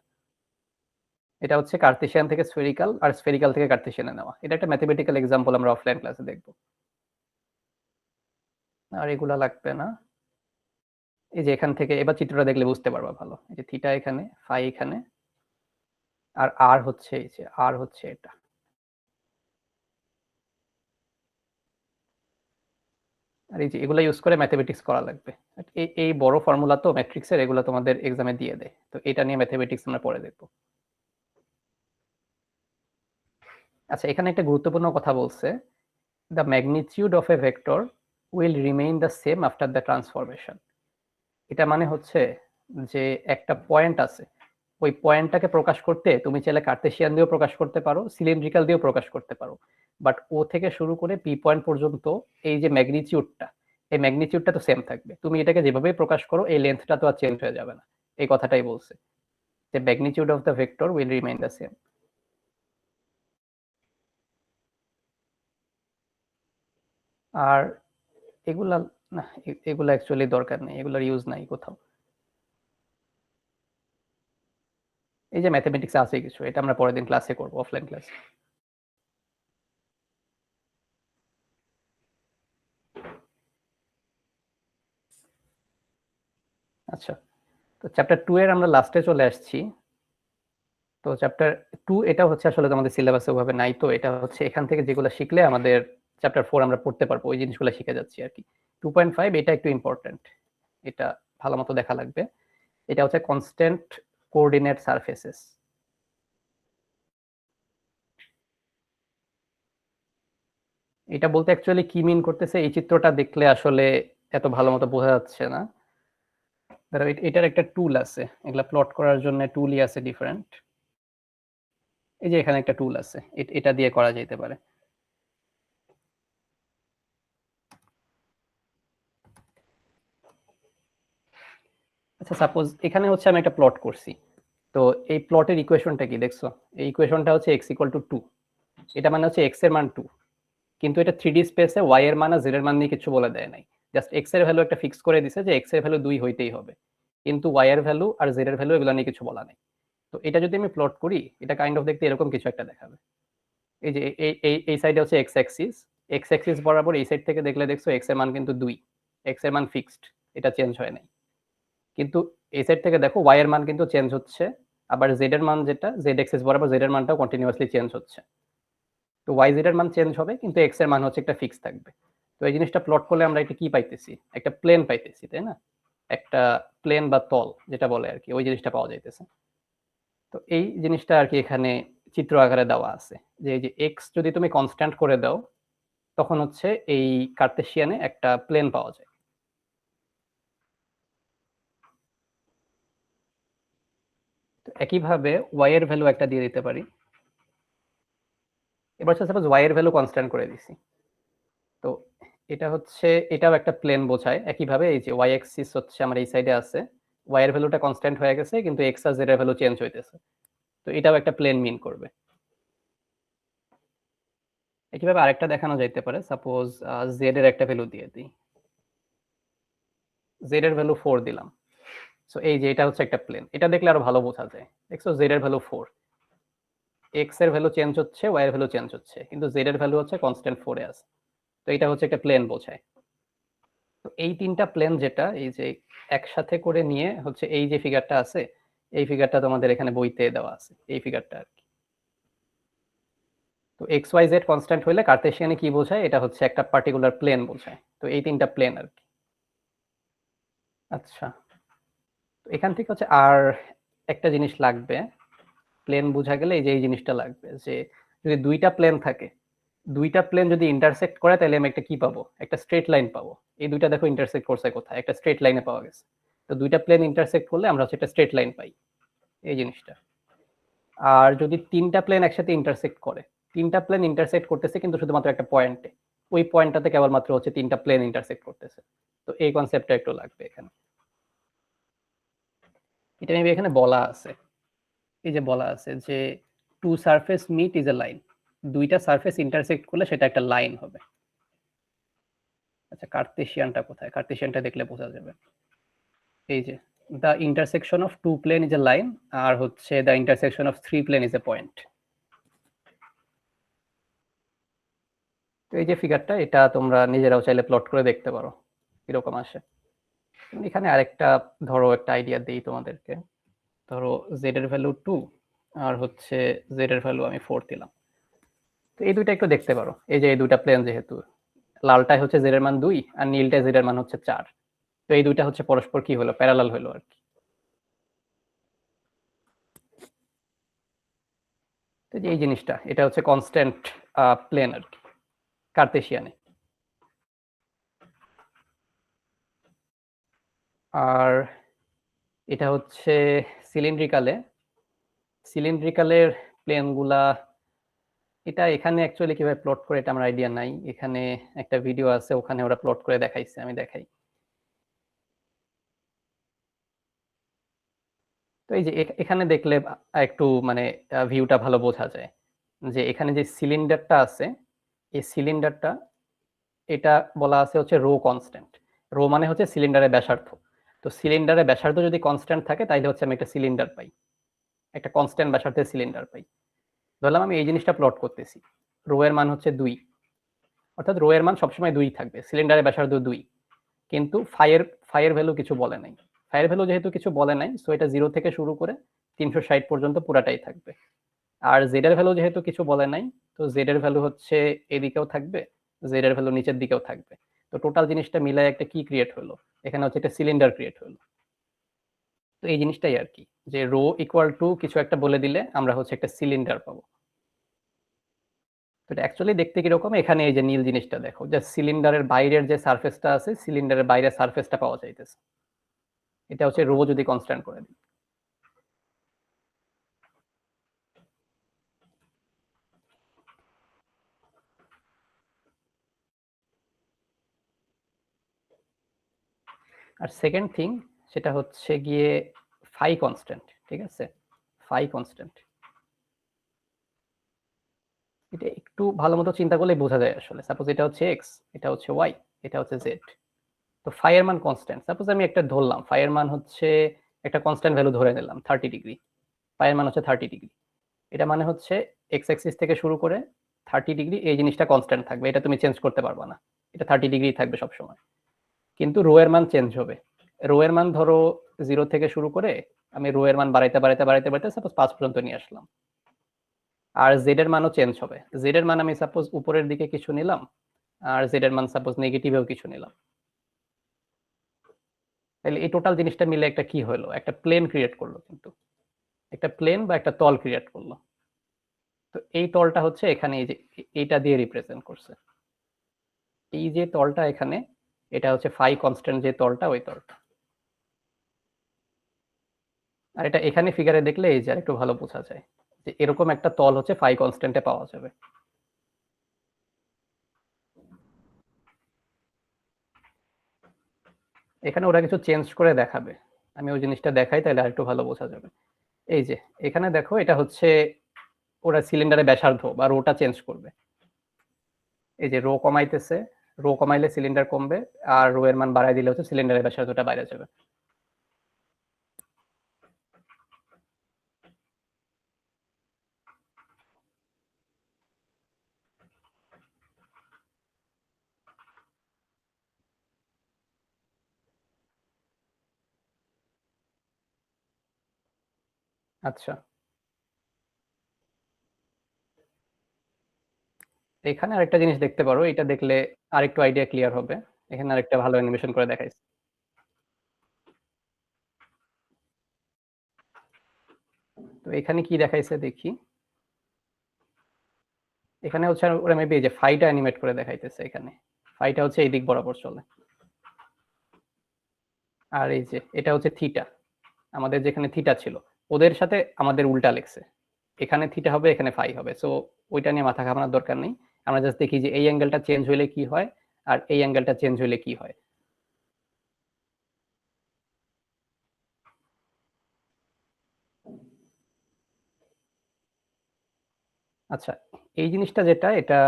এটা হচ্ছে কার্তেশিয়ান থেকে স্ফেরিক্যাল আর স্ফেরিক্যাল থেকে কার্তেশিয়ানে নেওয়া, এটা একটা ম্যাথমেটিক্যাল এক্সাম্পল আমরা অফলাইন ক্লাসে দেখব। আর এগুলা লাগবে না। এই যে এখান থেকে এবার চিত্রটা দেখলে বুঝতে পারবা ভালো, এই যে থিটা এখানে, ফাই এখানে, আর আর হচ্ছে এই যে আর হচ্ছে এটা। আর এই যে এগুলা ইউজ করে ম্যাথমেটিক্স করা লাগবে। এই বড় ফর্মুলা তো ম্যাট্রিক্সের, এগুলো তোমাদের এক্সামে দিয়ে দেয়, তো এটা নিয়ে ম্যাথমেটিক্স আমরা পরে দেখব। আচ্ছা, এখানে একটা গুরুত্বপূর্ণ কথা বলছে, the magnitude of A vector will remain the same after the transformation. এটা মানে হচ্ছে যে একটা পয়েন্ট আছে, ওই পয়েন্টটাকে প্রকাশ করতে তুমি চাইলে কার্তেশিয়ান দিয়েও প্রকাশ করতে পারো, সিলিন্ড্রিক্যাল দিয়েও প্রকাশ করতে পারো, বাট ও থেকে শুরু করে পি পয়েন্ট পর্যন্ত এই যে ম্যাগনিটিউডটা, এই ম্যাগনিটিউডটা তো সেম থাকবে। তুমি এটাকে যেভাবেই প্রকাশ করো এই লেন্থটা তো আর চেঞ্জ হয়ে যাবে না, এই কথাটাই বলছে যে magnitude of the vector will remain the same. আর এগুলা না, এগুলা অ্যাকচুয়ালি দরকার নেই, এগুলার ইউজ নাই কোথাও। এই যে ম্যাথমেটিক্স আছে কিছু, এটা আমরা পরের দিন ক্লাসে করব, অফলাইন ক্লাসে। আচ্ছা, তো চ্যাপ্টার 2 এর আমরা লাস্টে চলে আসছি। তো চ্যাপ্টার 2 এটা হচ্ছে আসলে আমাদের সিলেবাসে ওভাবে নাই, তো এটা হচ্ছে এখান থেকে যেগুলো শিখলে আমাদের চ্যাপ্টার 4 আমরা পড়তে পারবো, ওই জিনিসগুলো শিখে যাচ্ছি আর কি। 2.5 এটা একটু ইম্পর্টেন্ট, এটা ভালো মতো দেখা লাগবে। এটা হচ্ছে কনস্ট্যান্ট কোঅর্ডিনেট সারফেসেস। এটা বলতে অ্যাকচুয়ালি কি মিন করতেছে এই চিত্রটা দেখলে আসলে এত ভালো মতো বোঝা যাচ্ছে না। ধরো এটার একটা টুল আছে, এগুলা প্লট করার জন্য টুলই আছে ডিফারেন্ট। এই যে এখানে একটা টুল আছে, এটা দিয়ে করা যেতে পারে। আচ্ছা সাপোজ এখানে হচ্ছে আমি একটা প্লট করছি, তো এই প্লটের ইকুয়েশনটা কি দেখছো? এই ইকুয়েশনটা হচ্ছে x = 2, এটা মানে হচ্ছে x এর মান 2, কিন্তু এটা 3D স্পেসে y এর মান আর z এর মান নিয়ে কিছু বলে দেয় নাই, জাস্ট x এর ভ্যালু একটা ফিক্স করে দিছে যে x এর ভ্যালু 2 হইতেই হবে, কিন্তু y এর ভ্যালু আর z এর ভ্যালু এগুলো নিয়ে কিছু বলা নাই। তো এটা যদি আমি প্লট করি, এটা কাইন্ড অফ দেখতে এরকম কিছু একটা দেখাবে। এই যে এই সাইডে হচ্ছে x অ্যাক্সিস বরাবর এই সাইড থেকে দেখলে দেখছো x এর মান কিন্তু 2, x এর মান ফিক্সড, এটা চেঞ্জ হয় নাই। কিন্তু এই সাইড থেকে দেখো y এর মান কিন্তু চেঞ্জ হচ্ছে, আবার z এর মান যেটা z অ্যাক্সিস বরাবর z এর মানটাও কন্টিনিউয়াসলি চেঞ্জ হচ্ছে। তো y z এর মান চেঞ্জ হবে কিন্তু x এর মান হচ্ছে একটা ফিক্স থাকবে। তো এই জিনিসটা প্লট করলে আমরা এটা কি পাইতেছি? একটা প্লেন পাইতেছি, তাই না? একটা প্লেন বা তল যেটা বলে আর কি, ওই জিনিসটা পাওয়া যাইতেছে। তো এই জিনিসটা আর কি এখানে চিত্র আকারে দেওয়া আছে, যে এই যে x যদি তুমি কনস্ট্যান্ট করে দাও তখন হচ্ছে এই কার্তেশিয়ানে একটা প্লেন পাওয়া যায়। তো একইভাবে y এর ভ্যালু একটা দিয়ে দিতে পারি। এবার সাপোজ y এর ভ্যালু কনস্ট্যান্ট করে দিছি, তো এটা হচ্ছে এটাও একটা প্লেন বোঝায়। একইভাবে এই যে y অ্যাক্সিস হচ্ছে আমার এই সাইডে আছে, y এর ভ্যালুটা কনস্ট্যান্ট হয়ে গেছে কিন্তু x আর z এর ভ্যালু চেঞ্জ হইতেছে, তো এটাও একটা প্লেন মিন করবে। একইভাবে আরেকটা দেখানো যাইতে পারে, সাপোজ z এর একটা ভ্যালু দিয়ে দিই, z এর ভ্যালু 4 দিলাম। সো এই যে এটা হচ্ছে একটা প্লেন, এটা দেখলে আরো ভালো বোঝা যায়। দেখছো z এর ভ্যালু 4, x এর ভ্যালু চেঞ্জ হচ্ছে, y এর ভ্যালু চেঞ্জ হচ্ছে, কিন্তু z এর ভ্যালু হচ্ছে কনস্ট্যান্ট 4 এ আছে। তো এটা হচ্ছে একটা প্লেন বোঝায়। তো এই তিনটা প্লেন যেটা এই যে একসাথে করে নিয়ে হচ্ছে এই যে ফিগারটা আছে, এই ফিগারটা তোমাদের এখানে বইতে দেওয়া আছে, এই ফিগারটা আর কি। তো এক্স ওয়াই জেড কনস্ট্যান্ট হইলে কার্তেশিয়ানে কি বোঝায়? এটা হচ্ছে একটা পার্টিকুলার প্লেন বোঝায়। তো এই তিনটা প্লেন আর কি। আচ্ছা, তো এখান থেকে হচ্ছে আর একটা জিনিস লাগবে, প্লেন বোঝা গেলে এই যে এই জিনিসটা লাগবে, যে যদি দুইটা প্লেন থাকে, দুইটা প্লেন যদি ইন্টারসেক্ট করে তাহলে আমি একটা কি পাবো? একটা স্ট্রেট লাইন পাবো। এই দুইটা দেখো ইন্টারসেক্ট করছে কোথায়? একটা স্ট্রেট লাইনে পাওয়া গেছে। তো দুইটা প্লেন ইন্টারসেক্ট করলে আমরা হচ্ছে একটা স্ট্রেট লাইন পাই, এই জিনিসটা। আর যদি তিনটা প্লেন একসাথে ইন্টারসেক্ট করে, তিনটা প্লেন ইন্টারসেক্ট করতেছে কিন্তু শুধুমাত্র একটা পয়েন্টে, ওই পয়েন্টটাতে কেবলমাত্র হচ্ছে তিনটা প্লেন ইন্টারসেক্ট করতেছে। তো এই কনসেপ্টটা একটু লাগবে এখানে। এটা মেবি এখানে বলা আছে, এই যে বলা আছে যে two surface meet is a line, দুইটা সারফেস ইন্টারসেক্ট করলে সেটা একটা লাইন হবে। আচ্ছা, কার্তেশিয়ানটা কোথায়? কার্তেশিয়ানটা দেখলে বোঝা যাবে। এই যে the intersection of two plane is a line, আর হচ্ছে the intersection of three plane is a point. তো এই যে ফিগারটা, এটা তোমরা নিজেরাও চাইলে প্লট করে দেখতে পারো কিরকম আসে। এখানে আরেকটা ধরো একটা আইডিয়া দিই তোমাদেরকে। ধরো জেড এর ভ্যালু 2 আর হচ্ছে জেড এর ভ্যালু আমি 4 দিলাম। তো এই দুইটা একটু দেখতে পারো, এই যে এই দুইটা প্লেন, যেহেতু লালটাই হচ্ছে জেড এর মান 2 আর নীলটাই জেড এর মান হচ্ছে 4, তো এই দুইটা হচ্ছে পরস্পর কি হলো? প্যারালাল হলো আর কি। তো এই জিনিসটা, এটা হচ্ছে কনস্ট্যান্ট প্লেন আর কি কার্তেশিয়ানে। আর এটা হচ্ছে সিলিন্ড্রিকালে, সিলিন্ড্রিকালের প্লেনগুলা, এটা এখানে অ্যাকচুয়ালি কিভাবে প্লট করে এটা আমার আইডিয়া নাই। এখানে একটা ভিডিও আছে, ওখানে ওরা প্লট করে দেখাইছে, আমি দেখাই। তো এই যে এখানে দেখলে একটু মানে ভিউটা ভালো বোঝা যায়, যে এখানে যে সিলিন্ডারটা আছে, এই সিলিন্ডারটা, এটা বলা আছে হচ্ছে রো কনস্ট্যান্ট। রো মানে হচ্ছে সিলিন্ডারের ব্যাসার্ধ। তো সিলিন্ডারের ব্যাসার্ধ যদি কনস্ট্যান্ট থাকে তাহলে হচ্ছে আমি একটা সিলিন্ডার পাই, একটা কনস্ট্যান্ট ব্যাসার্ধের সিলিন্ডার পাই। ধরলাম আমি এই জিনিসটা প্লট করতেছি, রো এর মান হচ্ছে 2, অর্থাৎ রো এর মান সবসময় 2 থাকবে, সিলিন্ডারের ব্যাসার্ধ 2, কিন্তু ফাই এর ভ্যালু কিছু বলে নাই। ফাইয়ের ভ্যালু যেহেতু কিছু বলে নাই, সো এটা 0 থেকে শুরু করে 360 পর্যন্ত পুরাটাই থাকবে। আর জেড এর ভ্যালু যেহেতু কিছু বলে নাই, তো জেড এর ভ্যালু হচ্ছে এদিকেও থাকবে, জেড এর ভ্যালু নিচের দিকেও থাকবে। তো টোটাল জিনিসটা মিলায় একটা কি ক্রিয়েট হলো, এখানে হচ্ছে একটা সিলিন্ডার ক্রিয়েট হলো। তো এই জিনিসটাই আর কি, যে রো ইকুয়াল টু কিছু একটা বলে দিলে আমরা হচ্ছে একটা সিলিন্ডার পাবো। তো এটা অ্যাকচুয়ালি দেখতে কিরকম, এখানে এই যে নীল জিনিসটা দেখো, যে সিলিন্ডারের বাইরের যে সারফেসটা আছে, সিলিন্ডারের বাইরের সারফেসটা পাওয়া যাইতেছে। এটা হচ্ছে রো যদি কনস্ট্যান্ট করে দিই। আর সেকেন্ড থিং, সেটা হচ্ছে গিয়ে ফাই কনস্ট্যান্ট। ঠিক আছে, ফাই কনস্ট্যান্ট এটা একটু ভালো মতো চিন্তা করলে বোঝা যায় আসলে। সাপোজ এটা হচ্ছে এক্স, এটা হচ্ছে ওয়াই, এটা হচ্ছে জেড। তো ফাই এর মান কনস্ট্যান্ট। সাপোজ আমি একটা ধরলাম, ফাই এর মান হচ্ছে একটা কনস্ট্যান্ট ভ্যালু ধরে নিলাম 30 ডিগ্রি। ফাই এর মান হচ্ছে 30 ডিগ্রি। এটা মানে হচ্ছে এক্স অ্যাক্সিস থেকে শুরু করে 30 ডিগ্রি এই জিনিসটা কনস্ট্যান্ট থাকবে, এটা তুমি চেঞ্জ করতে পারবা না, এটা 30 ডিগ্রি থাকবে সবসময়। কিন্তু রো এর মান চেঞ্জ হবে। রো এর মান ধরো 0 থেকে শুরু করে আমি রো এর মান বাড়াইতে বাড়াইতে বাড়াইতে বাড়াইতে সাপোজ 5 পর্যন্ত নিয়ে আসলাম। আর জেড এর মানও চেঞ্জ হবে। জেড এর মান আমি সাপোজ উপরের দিকে কিছু নিলাম, আর জেড এর মান সাপোজ নেগেটিভেও কিছু নিলাম। তাহলে এই টোটাল জিনিসটা মিলে একটা কি হলো, একটা প্লেন ক্রিয়েট করলো, কিন্তু একটা প্লেন বা একটা তল ক্রিয়েট করলো। তো এই তলটা হচ্ছে এখানে এই যে এইটা দিয়ে রিপ্রেজেন্ট করছে। এই যে তলটা এখানে, এটা হচ্ছে ফাই কনস্ট্যান্ট যে তলটা, ওই তলটা। আর এটা এখানে ফিগারে দেখলে এই যে একটু ভালো বোঝা যায় যে এরকম একটা তল হচ্ছে ফাই কনস্ট্যান্টে পাওয়া যাবে। এখানে ওরা কিছু চেঞ্জ করে দেখাবে, আমি ওই জিনিসটা দেখাই তাহলে আরেকটু ভালো বোঝা যাবে। এই যে এখানে দেখো, এটা হচ্ছে ওরা সিলিন্ডারের ব্যাসার্ধ বা রোটা চেঞ্জ করবে। এই যে রো কমাইতেছে, রো কমাইলে সিলিন্ডার কমবে, আর রো এর মান বাড়াই দিলে হচ্ছে সিলিন্ডারের ব্যাসার্ধটা বাইরে যাবে। আচ্ছা, এখানে আরেকটা জিনিস দেখতে পারো, এটা দেখলে আরেকটু আইডিয়া ক্লিয়ার হবে। এখানে আরেকটা ভালো অ্যানিমেশন করে দেখাইছে। তো এখানে কি দেখাইছে দেখি, এখানে হচ্ছে ওরা মেবি এই যে ফাইটা অ্যানিমেট করে দেখাইতেছে। এখানে ফাইটা হচ্ছে এই দিক বরাবর চলে, আর এই যে এটা হচ্ছে থিটা। আমাদের যেখানে থিটা ছিল, ওদের সাথে আমাদের উল্টা লেগছে, এখানে থিটা হবে, এখানে ফাই হবে। সো ওইটা নিয়ে মাথা ঘামানোর দরকার নেই, আমরা জাস্ট দেখি যে এই অ্যাঙ্গেলটা চেঞ্জ হইলে কি হয় আর এই অ্যাঙ্গেলটা চেঞ্জ হইলে কি হয়। আচ্ছা, এই জিনিসটা যেটা, এটা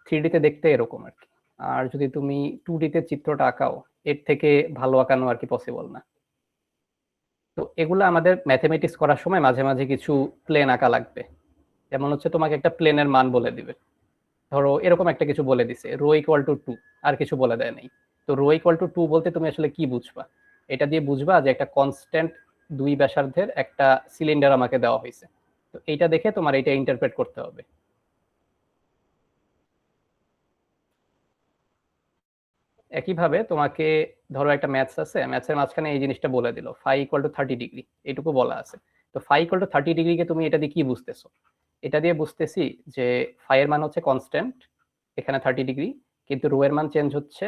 3D তে দেখতে এরকম আর কি। আর যদি তুমি 2D তে চিত্রটা আঁকাও, এর থেকে ভালো আঁকানো আর কি পসিবল না। তো এগুলো আমাদের ম্যাথমেটিক্স করার সময় মাঝে মাঝে কিছু প্লেন আঁকা লাগবে। যেমন হচ্ছে তোমাকে একটা প্লেনের মান বলে দিবে, ধরো এরকম একটা কিছু বলে দিছে রো ইকুয়াল টু 2, আর কিছু বলে দেয় নাই। তো রো ইকুয়াল টু 2 বলতে তুমি আসলে কি বুঝবা? এটা দিয়ে বুঝবা যে একটা কনস্ট্যান্ট 2 ব্যাসার্ধের একটা সিলিন্ডার আমাকে দেওয়া হয়েছে। তো এইটা দেখে তোমার এটা ইন্টারপ্রেট করতে হবে। একইভাবে তোমাকে ধরো একটা ম্যাথস আছে, ম্যাথসের মাঝখানে এই জিনিসটা বলে দিল ফাই ইকুয়াল টু 30 ডিগ্রি, এইটুকু বলা আছে। তো ফাই ইকুয়াল টু 30 ডিগ্রিকে তুমি এটা দিয়ে কি বুঝতেছো? এটা দিয়ে বুঝতেছি যে ফাই এর মান হচ্ছে কনস্ট্যান্ট এখানে 30 ডিগ্রি, কিন্তু রো এর মান চেঞ্জ হচ্ছে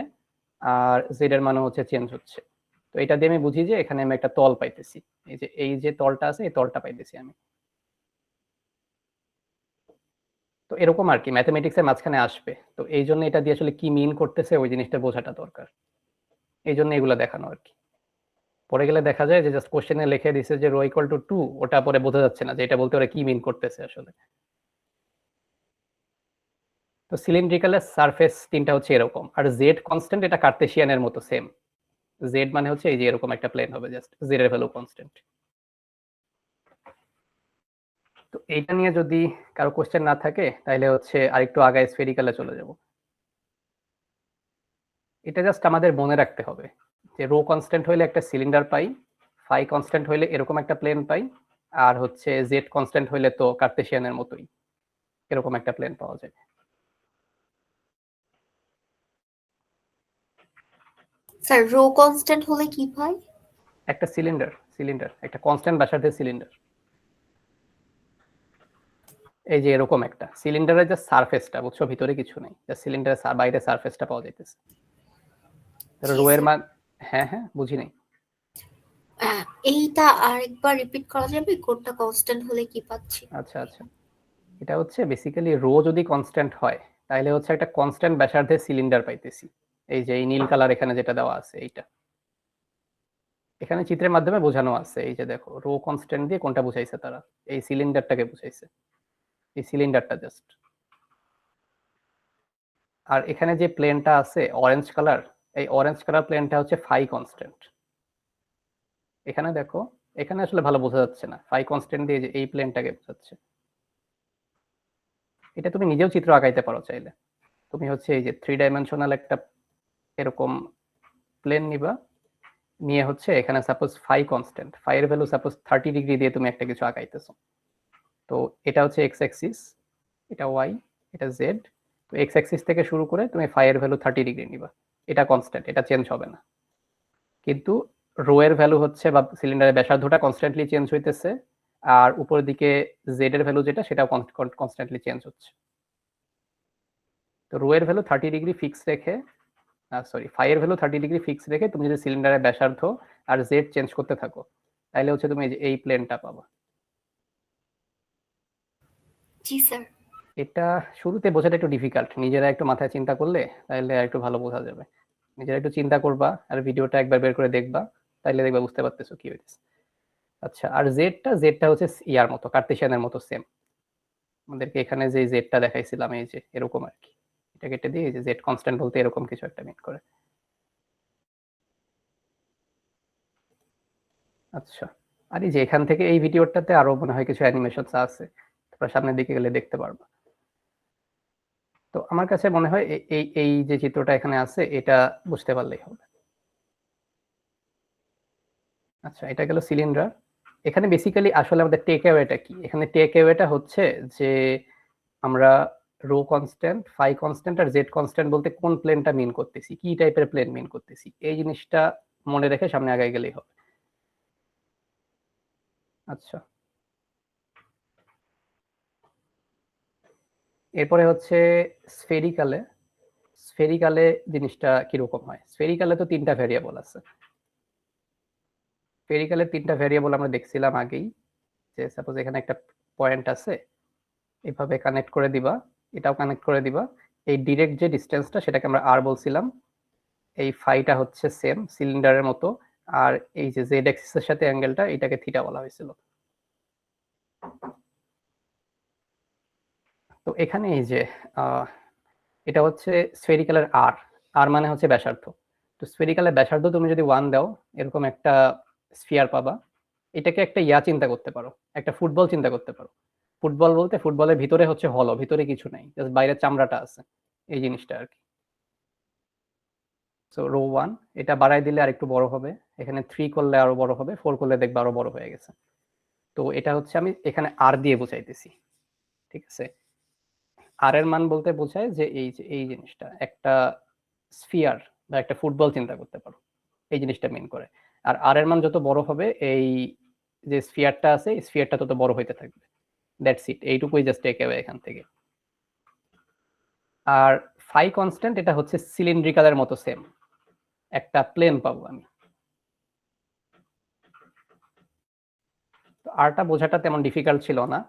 আর জেড এর মানও হচ্ছে চেঞ্জ হচ্ছে। তো এটা দিয়ে আমি বুঝি যে এখানে আমি একটা তল পাইতেছি, এই যে তলটা আছে, এই তলটা পাইতেছি আমি। তো এরকম আর কি ম্যাথমেটিক্স এর মাঝখানে আসবে। তো এই জন্য এটা দিয়ে আসলে কি মিন করতেছে ওই জিনিসটা বোঝাটা দরকার, এই জন্য এগুলো দেখানো আর কি। পরে গেলে দেখা যায় যে জাস্ট কোশ্চেনে লিখে দিছে যে রো ইকুয়াল টু 2, ওটা পরে বোঝা যাচ্ছে না যে এটা বলতে ওরা কি মিন করতেছে আসলে। তো সিলিন্ড্রিক্যালের সারফেস তিনটা হচ্ছে এরকম, আর জেড কনস্ট্যান্ট, এটা কার্তেশিয়ানের মতো সেম। জেড মানে হচ্ছে এই যে এরকম একটা প্লেন হবে, জাস্ট জেড এর ভ্যালু কনস্ট্যান্ট। তো এইটা নিয়ে যদি কারো কোশ্চেন না থাকে তাহলে হচ্ছে আরেকটু আগায় স্ফেরিক্যালে চলে যাব। এটা জাস্ট আমাদের মনে রাখতে হবে যে রো কনস্ট্যান্ট হইলে একটা সিলিন্ডার পাই, ফাই কনস্ট্যান্ট হইলে এরকম একটা প্লেন পাই, আর হচ্ছে জেড কনস্ট্যান্ট হইলে তো কার্টেশিয়ানের মতোই এরকম একটা প্লেন পাওয়া যায়। স্যার রো কনস্ট্যান্ট হলে কি হয়? একটা সিলিন্ডার একটা কনস্ট্যান্ট ব্যাসার্ধের সিলিন্ডার, এই যে এরকম একটা সিলিন্ডারের যে সারফেসটা, বুঝছো, ভিতরে কিছু নেই, যে সিলিন্ডারের বাইরে সারফেসটা পাওয়া যাইতেছে। জি, রো এর স্যার। মান, হ্যাঁ হ্যাঁ বুঝি নাই। এইটা আরেকবার রিপিট করা যাবে, কোনটা কনস্ট্যান্ট হলে কি পাচ্ছি? আচ্ছা আচ্ছা, এটা হচ্ছে বেসিক্যালি রো যদি কনস্ট্যান্ট হয় তাহলে হচ্ছে একটা কনস্ট্যান্ট ব্যাসার্ধের সিলিন্ডার পাইতেছি। এই যে এই নীল কালার এখানে যেটা দেওয়া আছে এইটা, এখানে চিত্রের মাধ্যমে বোঝানো আছে। এই যে দেখো রো কনস্ট্যান্ট দিয়ে কোনটা বুঝাইছে তারা, এই সিলিন্ডারটাকে বুঝাইছে, এই সিলিন্ডারটা জাস্ট। আর এখানে যে প্লেনটা আছে অরেঞ্জ কালার, এই অরেঞ্জ কালার প্লেনটা হচ্ছে ফাই কনস্ট্যান্ট। এখানে দেখো, এখানে আসলে ভালো বোঝা যাচ্ছে না, ফাই কনস্ট্যান্ট দিয়ে যে এই প্লেনটাকে বোঝাচ্ছে। এটা তুমি নিজেও চিত্র আঁকাইতে পারো চাইলে। তুমি হচ্ছে এই যে 3 ডাইমেনশনাল একটা এরকম প্লেন নিবা, নিয়ে হচ্ছে এখানে সাপোজ ফাই কনস্ট্যান্ট, ফাই এর ভ্যালু সাপোজ 30 ডিগ্রি দিয়ে তুমি একটা কিছু আঁকাইতেছো। তো এটা হচ্ছে এক্স অ্যাক্সিস, এটা ওয়াই, এটা জেড। তো এক্স অ্যাক্সিস থেকে শুরু করে তুমি ফাই এর ভ্যালু 30 ডিগ্রি নিবা, এটা কনস্ট্যান্ট, এটা চেঞ্জ হবে না। কিন্তু রো এর ভ্যালু হচ্ছে বা সিলিন্ডারের ব্যাসার্ধটা কনস্ট্যান্টলি চেঞ্জ হইতেছে, আর উপরের দিকে জেড এর ভ্যালু যেটা সেটাও কনস্ট্যান্টলি চেঞ্জ হচ্ছে। তো রো এর ভ্যালু 30 ডিগ্রি ফিক্স রেখে, সরি ফাই এর ভ্যালু 30 ডিগ্রি ফিক্স রেখে তুমি যদি সিলিন্ডারের ব্যাসার্ধ আর জেড চেঞ্জ করতে থাকো তাহলে হচ্ছে তুমি এই প্লেনটা পাবা। জি স্যার। এটা শুরুতে বোঝাটা একটু ডিফিকাল্ট, নিজেরা একটু মাথায় চিন্তা করলে তাহলে একটু ভালো বোঝা যাবে। নিজেরা একটু চিন্তা করবা আর ভিডিওটা একবার বের করে দেখবা, তাইলে দেখবা বুঝতে পারতেছো কি হইতেছে। আচ্ছা, আর জেডটা হচ্ছে ইয়ার মতো, কার্টেশিয়ানের মতো সেম। আমাদেরকে এখানে যে জেডটা দেখাইছিলাম এই যে এরকম আর কি, এটা কেটে দিয়ে এই যে জেড কনস্ট্যান্ট বলতে এরকম কিছু একটা মিন করে। আচ্ছা, আর এই যে এখান থেকে এই ভিডিওটাতে আরো মনে হয় কিছু অ্যানিমেশন আছে, তোমরা সামনের দিকে গেলে দেখতে পারবা। তো আমার কাছে মনে হয় এই এই যে চিত্রটা এখানে আছে এটা বুঝতে পারলেই হবে। আচ্ছা, এটা গেল সিলিন্ডার। এখানে বেসিক্যালি আসলে আমাদের টেক অ্যাওয়েটা কি, এখানে টেক অ্যাওয়েটা হচ্ছে যে আমরা রো কনস্ট্যান্ট, ফাই কনস্ট্যান্ট আর জেড কনস্ট্যান্ট বলতে কোন প্লেনটা মিন করতেছি, কি টাইপের প্লেন মিন করতেছি, এই জিনিসটা মনে রেখে সামনে আগায় গেলেই হবে। আচ্ছা, এরপরে হচ্ছে স্ফেরিকালে। স্ফেরিকালে জিনিসটা কিরকম হয়, স্ফেরিকালে তো 3টা ভ্যারিয়েবল আছে। স্ফেরিকালের 3টা ভ্যারিয়েবল আমরা দেখছিলাম আগেই, যে সাপোজ এখানে একটা পয়েন্ট আছে, এভাবে কানেক্ট করে দিবা, এটাও কানেক্ট করে দিবা। এই ডিরেক্ট যে ডিস্টেন্সটা সেটাকে আমরা আর বলছিলাম, এই ফাইটা হচ্ছে সেম সিলিন্ডারের মতো, আর এই যে জেড অ্যাক্সিসের সাথে অ্যাঙ্গেলটা এটাকে থিটা বলা হয়েছিল। তো এখানে এই যে এটা হচ্ছে স্ফেরিক্যালের আর, আর মানে হচ্ছে ব্যাসার্ধ। তো স্ফেরিক্যালের ব্যাসার্ধ তুমি যদি 1 দাও এরকম একটা স্ফিয়ার পাবা। এটাকে একটা ইয়া চিন্তা করতে পারো, একটা ফুটবল চিন্তা করতে পারো। ফুটবল বলতে ফুটবলের ভিতরে হচ্ছে হলো, ভিতরে কিছু নাই, জাস্ট বাইরে চামড়াটা আছে, এই জিনিসটা আর কি। সো রো 1 এটা বাড়াই দিলে আর একটু বড় হবে, এখানে 3 করলে আরো বড় হবে, 4 করলে দেখবে আরো বড় হয়ে গেছে। তো এটা হচ্ছে আমি এখানে আর দিয়ে বুঝাইতেছি, ঠিক আছে। আর এর মান বলতে বোঝায় যে এই জিনিসটা একটা স্ফিয়ার বা একটা ফুটবল চিন্তা করতে পারো, এই জিনিসটা মিন করে। আর আর এর মান যত বড় হবে এই যে স্ফিয়ারটা আছে এই স্ফিয়ারটা তত বড় হইতে থাকবে। দ্যাটস ইট, এইটুকুই জাস্ট টেক অ্যাওয়ে এখান থেকে। আর ফাই কনস্ট্যান্ট এটা হচ্ছে সিলিন্ড্রিক্যালের মতো সেম একটা প্লেন পাবো আমি। তো আরটা বোঝাটা তেমন ডিফিকাল্ট ছিল না,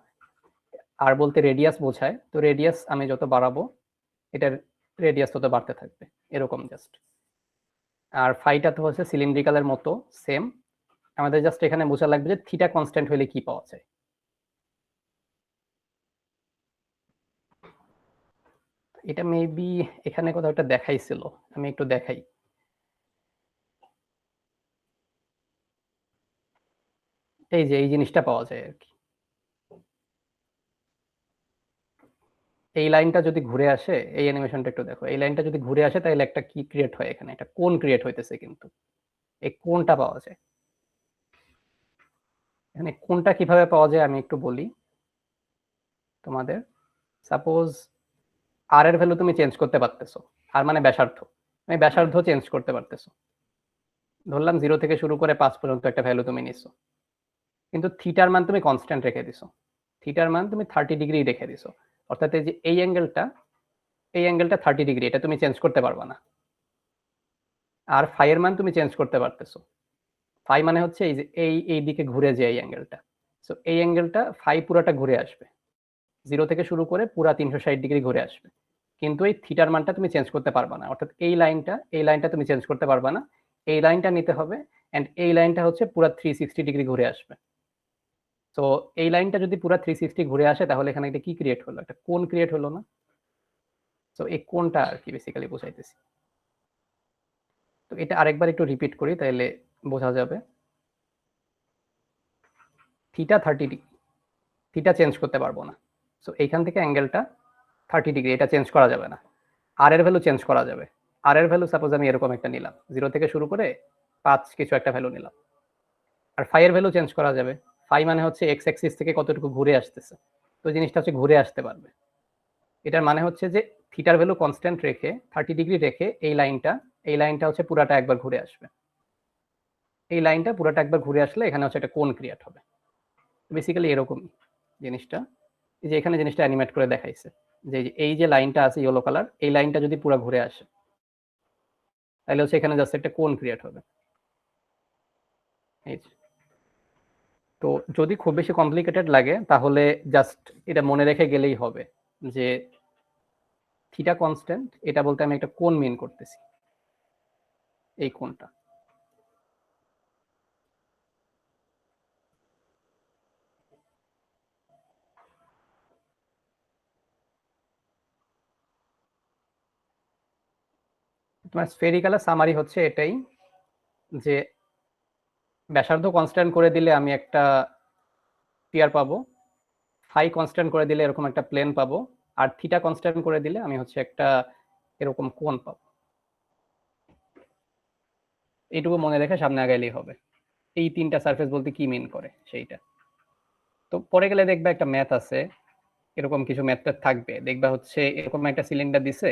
আর বলতে রেডিয়াস বোঝায়, তো রেডিয়াস আমি যত বাড়াবো এটার রেডিয়াস তত বাড়তে থাকবে, এরকম জাস্ট। আর ফাইটা তো হচ্ছে সিলিন্ড্রিক্যালের মতো সেম, আমাদের জাস্ট এখানে বোঝা লাগবে যে থিটা কনস্ট্যান্ট হলে কি পাওয়া যায়। এটা মেবি এখানে কোথাও একটা দেখাইছিল, আমি একটু দেখাই। এই যে এই জিনিসটা পাওয়া যায় আর কি, এই লাইনটা যদি ঘুরে আসে, এই অ্যানিমেশনটা একটু দেখো, এই লাইনটা যদি ঘুরে আসে তাহলে একটা কি ক্রিয়েট হয়, এখানে একটা কোণ ক্রিয়েট হইতেছে, কিন্তু এই কোণটা পাওয়া যায়। এখানে কোনটা কিভাবে পাওয়া যায় আমি একটু বলি তোমাদের। সাপোজ আর এর ভ্যালু তুমি চেঞ্জ করতে পারতেছো, আর মানে ব্যাসার্ধ, তুমি ব্যাসার্ধ চেঞ্জ করতে পারতেছো। ধরলাম 0 থেকে শুরু করে 5 পর্যন্ত একটা ভ্যালু তুমি নিছো, কিন্তু থিটার মান তুমি কনস্ট্যান্ট রেখে দিছো, থিটার মান তুমি 30 ডিগ্রি রেখে দিছো। অর্থাৎ এই যে এই অ্যাঙ্গেলটা 30 ডিগ্রি, এটা তুমি চেঞ্জ করতে পারবা না। আর ফাই এর মান তুমি চেঞ্জ করতে পারতেছো। ফাই মানে হচ্ছে এই যে এই দিকে ঘুরে যে এই অ্যাঙ্গেলটা, সো এই অ্যাঙ্গেলটা ফাই পুরাটা ঘুরে আসবে, 0 থেকে শুরু করে পুরা 360 ডিগ্রি ঘুরে আসবে। কিন্তু এই থিটার মানটা তুমি চেঞ্জ করতে পারবা না, অর্থাৎ এই লাইনটা তুমি চেঞ্জ করতে পারবা না, এই লাইনটা নিতে হবে। এন্ড এই লাইনটা হচ্ছে পুরা 360 ডিগ্রি ঘুরে আসবে। তো এই লাইনটা যদি পুরা 360 ঘুরে আসে, তাহলে এখানে একটা কি ক্রিয়েট হলো, একটা কোণ ক্রিয়েট হলো না? তো এই কোণটা আর কি বেসিক্যালি বোঝাইতেছি। তো এটা আরেকবার একটু রিপিট করি, তাহলে বোঝা যাবে। থিটা 30 ডিগ্রি, থিটা চেঞ্জ করতে পারবো না, সো এইখান থেকে অ্যাঙ্গেলটা 30 ডিগ্রি, এটা চেঞ্জ করা যাবে না। আর এর ভ্যালু চেঞ্জ করা যাবে। আর এর ভ্যালু সাপোজ আমি এরকম একটা নিলাম, 0 থেকে শুরু করে 5 কিছু একটা ভ্যালু নিলাম। আর ফাই এর ভ্যালু চেঞ্জ করা যাবে। ফাই মানে হচ্ছে এক্স অ্যাক্সিস থেকে কতটুকু ঘুরে আসতেছে, তো জিনিসটা হচ্ছে ঘুরে আসতে পারবে। এটার মানে হচ্ছে যে থিটার ভ্যালু কনস্ট্যান্ট রেখে 30 ডিগ্রি রেখে এই লাইনটা হচ্ছে পুরাটা একবার ঘুরে আসবে। এই লাইনটা পুরাটা একবার ঘুরে আসলে এখানে হচ্ছে একটা কোণ ক্রিয়েট হবে। বেসিক্যালি এরকমই জিনিসটা। এই যে এখানে জিনিসটা অ্যানিমেট করে দেখাইছে, যে এই যে লাইনটা আছে ইয়েলো কালার, এই লাইনটা যদি পুরো ঘুরে আসে, তাহলে হচ্ছে এখানে জাস্ট একটা কোণ ক্রিয়েট হবে। এই যে, তো যদি খুব বেশি কমপ্লিকেটেড লাগে তাহলে জাস্ট এটা মনে রেখে গেলেই হবে যে থিটা কনস্ট্যান্ট, এটা বলতে আমি একটা কোণ মিন করতেছি, এই কোণটা। তোমার স্ফেরিক্যালের সামারি হচ্ছে এটাই, যে ব্যাসার্ধ কনস্ট্যান্ট করে দিলে আমি একটা স্ফিয়ার পাবো, ফাই কনস্ট্যান্ট করে দিলে এরকম একটা প্লেন পাবো, আর থিটা কনস্ট্যান্ট করে দিলে আমি হচ্ছে একটা এরকম কোণ পাবো। এইটুকু মনে রেখে সামনে আগাইলেই হবে। এই তিনটা সারফেস বলতে কি মিন করে সেইটা। তো পরে গেলে দেখবা একটা ম্যাথ আছে, এরকম কিছু ম্যাথটা থাকবে, দেখবা হচ্ছে এরকম একটা সিলিন্ডার দিছে,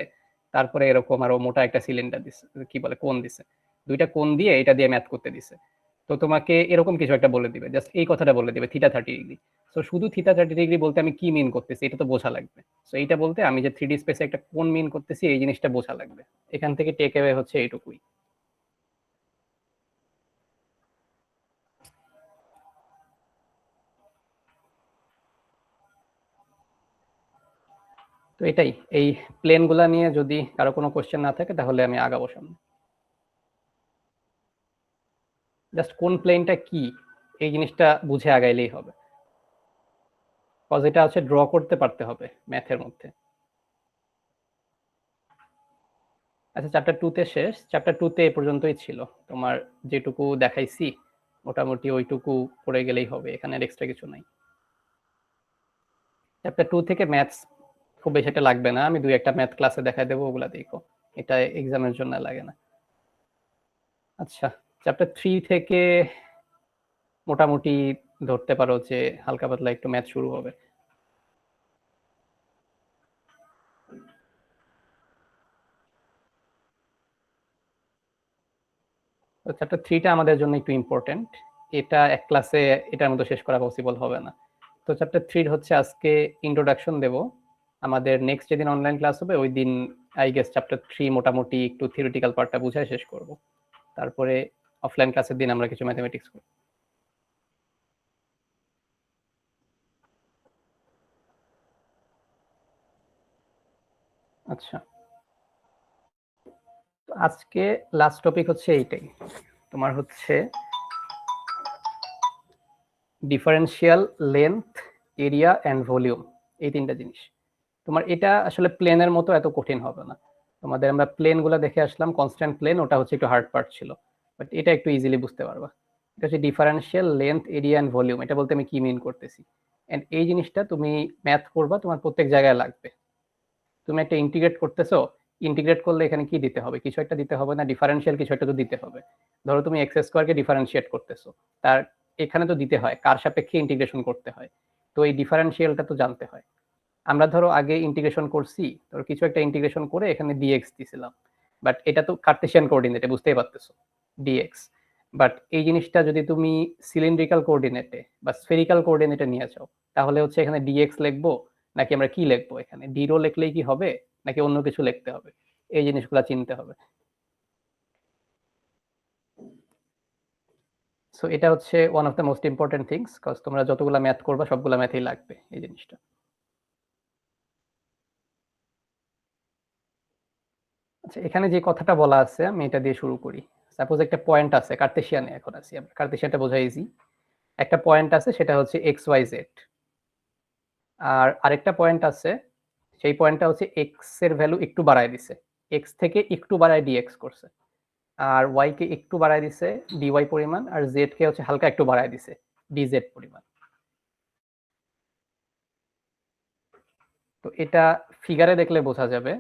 তারপরে এরকম আরো মোটা একটা সিলিন্ডার দিছে, কি বলে কোণ দিছে, দুইটা কোণ দিয়ে এটা দিয়ে ম্যাথ করতে দিছে। তো তোমাকে এরকম কিছু একটা বলে দিবে, জাস্ট এই কথাটা বলে দিবে থিটা 30 ডিগ্রি। তো শুধু থিটা 30 ডিগ্রি বলতে আমি কি মিন করতেছি এটা তো বোঝা লাগবে। তো এইটা বলতে আমি যে 3D স্পেসে একটা কোণ মিন করতেছি এই জিনিসটা বোঝা লাগবে। এখান থেকে টেক অ্যাওয়ে হচ্ছে এইটুকুই। তো এটাই, এই প্লেনগুলা নিয়ে যদি কারো কোনো কোশ্চেন না থাকে তাহলে আমি আগাবো সামনে। জাস্ট কোন প্লেনটা কি এই জিনিসটা বুঝে আগাইলেই হবে, কজ এটা হচ্ছে ড্র করতে পারতে হবে ম্যাথের মধ্যে। আচ্ছা, চ্যাপ্টার 2 তে শেষ, চ্যাপ্টার 2 তে এই পর্যন্তই ছিল। তোমার যেটুকু দেখাইছি মোটামুটি ওইটুকু পড়ে গেলেই হবে, এখানে এক্সট্রা কিছু নাই। চ্যাপ্টার 2 থেকে ম্যাথস খুব বেশি একটা লাগবে না, আমি 2-1টা ম্যাথ ক্লাসে দেখাই দেবো, ওগুলা দেখো, এটা এক্সামের জন্য লাগে না। আচ্ছা, চ্যাপ্টার 3 থেকে মোটামুটি ধরতে পারো যে হালকা পাতলা একটু ম্যাথ শুরু হবে। তো চ্যাপ্টার 3টা আমাদের জন্য একটু ইম্পর্টেন্ট, এটা এক ক্লাসে এটার মতো শেষ করা পসিবল হবে না। তো চ্যাপ্টার 3 হচ্ছে আজকে ইন্ট্রোডাকশন দেব, আমাদের নেক্সট যেদিন অনলাইন ক্লাস হবে ওই দিন আই গেস চ্যাপ্টার 3 মোটামুটি একটু থিওরিটিক্যাল পার্টটা বুঝায় শেষ করব, তারপরে অফলাইন ক্লাসের দিন আমরা কিছু ম্যাথমেটিক্স করব। আচ্ছা, আজকে লাস্ট টপিক হচ্ছে এইটাই, তোমার হচ্ছে differential length, area and volume, এই তিনটা জিনিস। তোমার এটা আসলে প্লেনের মতো এত কঠিন হবে না, তোমাদের আমরা প্লেনগুলো দেখে আসলাম, কনস্ট্যান্ট প্লেন ওটা হচ্ছে একটু হার্ড পার্ট ছিল, বাট এটা একটু ইজিলি বুঝতে পারবা। এটা হচ্ছে differential length, area and volume, এটা বলতে আমি কি মিন করতেছি। এন্ড এই জিনিসটা তুমি ম্যাথ করবা, তোমার প্রত্যেক জায়গায় লাগবে। তুমি একটা ইন্টিগ্রেট করতেছো, ইন্টিগ্রেট করলে এখানে কি দিতে হবে, কিছু একটা দিতে হবে না, ডিফারেন্সিয়াল কিছু একটা তো দিতে হবে। ধরো তুমি এক্স স্কোয়ারকে ডিফারেন্সিয়েট করতেছো, তার এখানে তো দিতে হয় কার সাপেক্ষে ইন্টিগ্রেশন করতে হয়, তো এই ডিফারেন্সিয়ালটা তো জানতে হয়। আমরা ধরো আগে ইন্টিগ্রেশন করছি, ধরো কিছু একটা ইন্টিগ্রেশন করে এখানে ডিএক্স দিছিলাম, বাট এটা তো কার্টেসিয়ান কোঅর্ডিনেটে, বুঝতেই পারতেছো ডিএক্স। বাট এই জিনিসটা যদি তুমি সিলিন্ড্রিক্যাল কোঅর্ডিনেটে বা স্ফেরিক্যাল কোঅর্ডিনেটে নিয়ে যাও, তাহলে হচ্ছে এখানে ডিএক্স লিখবো নাকি আমরা কি লিখবো, এখানে ডিরো লিখলেই কি হবে নাকি অন্য কিছু লিখতে হবে, এই জিনিসগুলো চিনতে হবে। সো এটা হচ্ছে one of the most important things, cause তোমরা যতগুলো ম্যাথ করবা সবগুলো ম্যাথেই লাগবে এই জিনিসটা। আচ্ছা, এখানে যে কথাটা বলা আছে আমি এটা দিয়ে শুরু করি। সাপোজ একটা পয়েন্ট আছে, কার্তেশিয়ানে এখন আছি আমরা, কার্তেশিয়ানটা বোঝাইছি। একটা পয়েন্ট আছে সেটা হচ্ছে এক্স ওয়াই জেড, আর আরেকটা পয়েন্ট আছে, সেই পয়েন্টটা হচ্ছে এক্স এর ভ্যালু একটু বাড়ায় দিছে, এক্স থেকে একটু বাড়ায় ডিএক্স করছে, আর ওয়াই কে একটু বাড়ায় দিছে ডিওয়াই পরিমাণ, আর জেড কে হচ্ছে হালকা একটু বাড়ায় দিছে ডিজেড পরিমাণ। তো এটা ফিগারে দেখলে বোঝা যাবে।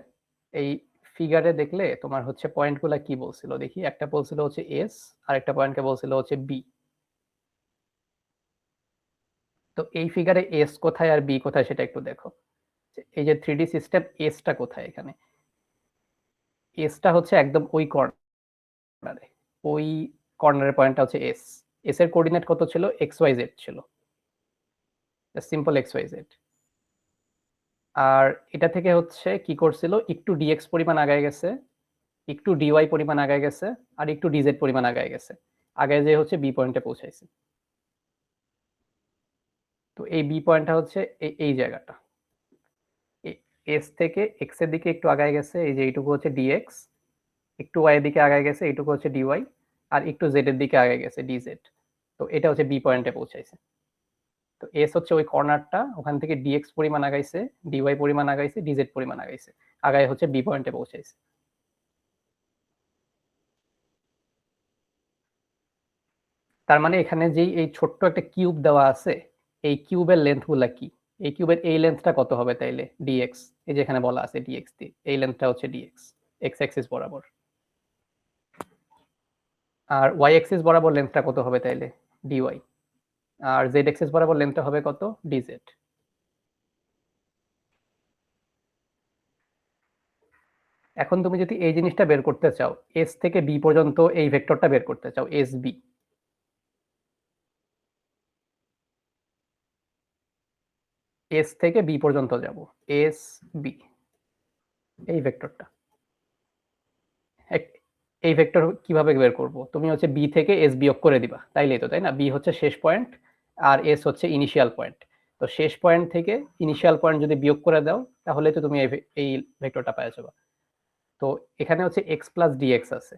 এই ফিগারে দেখলে তোমার হচ্ছে পয়েন্টগুলো কি বলছিল দেখি, একটা বলছিল হচ্ছে এস, আর একটা পয়েন্টকে বলছিল হচ্ছে বি। তো এই ফিগারে এস কোথায় আর বি কোথায় সেটা একটু দেখো। এই যে 3D সিস্টেম, এসটা কোথায় এখানে, এসটা হচ্ছে একদম ওই কর্নারে, ওই কর্নারের পয়েন্টটা হচ্ছে এস। এস এর কোঅর্ডিনেট কত ছিল, এক্স ওয়াই জেড ছিল, সিম্পল এক্স ওয়াই জেড। আর এটা থেকে হচ্ছে কি করছিল, একটু ডিএক্স পরিমাণ আগায় গেছে, একটু ডিওয়াই পরিমাণ আগায় গেছে, আর একটু ডিজেড পরিমাণ আগায় গেছে, আগায় যে হচ্ছে বি পয়েন্টে পৌঁছাইছে। তো এই বি পয়েন্টটা হচ্ছে এই জায়গাটা, এস থেকে এক্স এর দিকে একটু আগায় গেছে, এই যে এইটুকু হচ্ছে ডিএক্স, একটু ওয়াই এর দিকে আগায় গেছে এইটুকু হচ্ছে ডিওয়াই, আর একটু জেড এর দিকে আগায় গেছে ডিজেড। তো এটা হচ্ছে বি পয়েন্টে পৌঁছাইছে। তো এস হচ্ছে ওই কর্নারটা, ওখান থেকে ডিএক্স পরিমাণ আগাইছে, ডিওয়াই পরিমাণ আগাইছে, ডিজেড পরিমাণ আগাইছে, আগায় হচ্ছে বি পয়েন্টে পৌঁছাইছে। তার মানে এখানে যেই এই ছোট্ট একটা কিউব দেওয়া আছে, এই কিউবের লেন্থ গুলা কি, এই কিউবের এই লেন্থটা কত হবে তাইলে ডিএক্স, এই যে এখানে বলা আছে ডিএক্স দিয়ে, এই লেন্থটা হচ্ছে ডিএক্স এক্স অ্যাক্সিস বরাবর। আর ওয়াই অ্যাক্সিস বরাবর লেন্থটা কত হবে তাইলে ডিওয়াই, আর জেড অ্যাক্সিস বরাবর লেন্থটা হবে কত ডিজেড। এখন তুমি যদি এই জিনিসটা বের করতে চাও, এস থেকে বি পর্যন্ত এই ভেক্টরটা বের করতে চাও, এস বি, এস থেকে বি পর্যন্ত যাব, এস বি, এই ভেক্টরটা, এই ভেক্টর কিভাবে বের করব, তুমি হচ্ছে বি থেকে এস বিয়োগ করে দিবা, তাইলেই তো, তাই না? বি হচ্ছে শেষ পয়েন্ট আর এস হচ্ছে ইনিশিয়াল পয়েন্ট। তো শেষ পয়েন্ট থেকে ইনিশিয়াল পয়েন্ট যদি বিয়োগ করে দাও, তাহলে তো তুমি এই ভেক্টরটা পেয়ে যাবে। তো এখানে হচ্ছে এক্স প্লাস ডিএক্স আছে,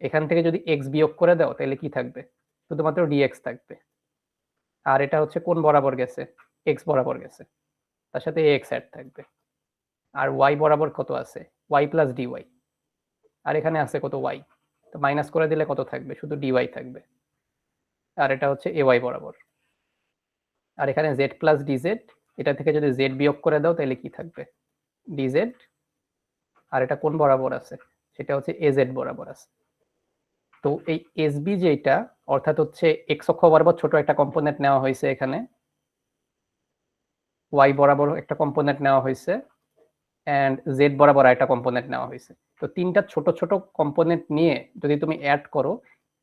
এখান থেকে যদি এক্স বিয়োগ করে দাও তাহলে কি থাকবে, শুধুমাত্র ডিএক্স থাকবে। আর এটা হচ্ছে কোন বরাবর গেছে, এক্স বরাবর গেছে, তার সাথে এক্স অ্যাড থাকবে। আর ওয়াই বরাবর কত আছে, ওয়াই প্লাস ডিওয়াই, আর এখানে আছে কত ওয়াই, তো মাইনাস করে দিলে কত থাকবে, শুধু ডিওয়াই থাকবে। আর এটা হচ্ছে এ ওয়াই বরাবর। আর এখানে জেড প্লাস ডিজেড, এটা থেকে যদি জেড বিয়োগ করে দাও তাহলে কি থাকবে, ডিজেড। আর এটা কোন বরাবর আছে, সেটা হচ্ছে এজেড বরাবর আছে। তো এই এসবি যেটা, অর্থাৎ হচ্ছে এক্স অক্ষ বরাবর ছোট একটা কম্পোনেন্ট নেওয়া হয়েছে, এখানে ওয়াই বরাবর একটা কম্পোনেন্ট নেওয়া হয়েছে, এন্ড জেড বরাবর একটা কম্পোনেন্ট নেওয়া হয়েছে। তো তিনটা ছোট ছোট কম্পোনেন্ট নিয়ে যদি তুমি অ্যাড করো,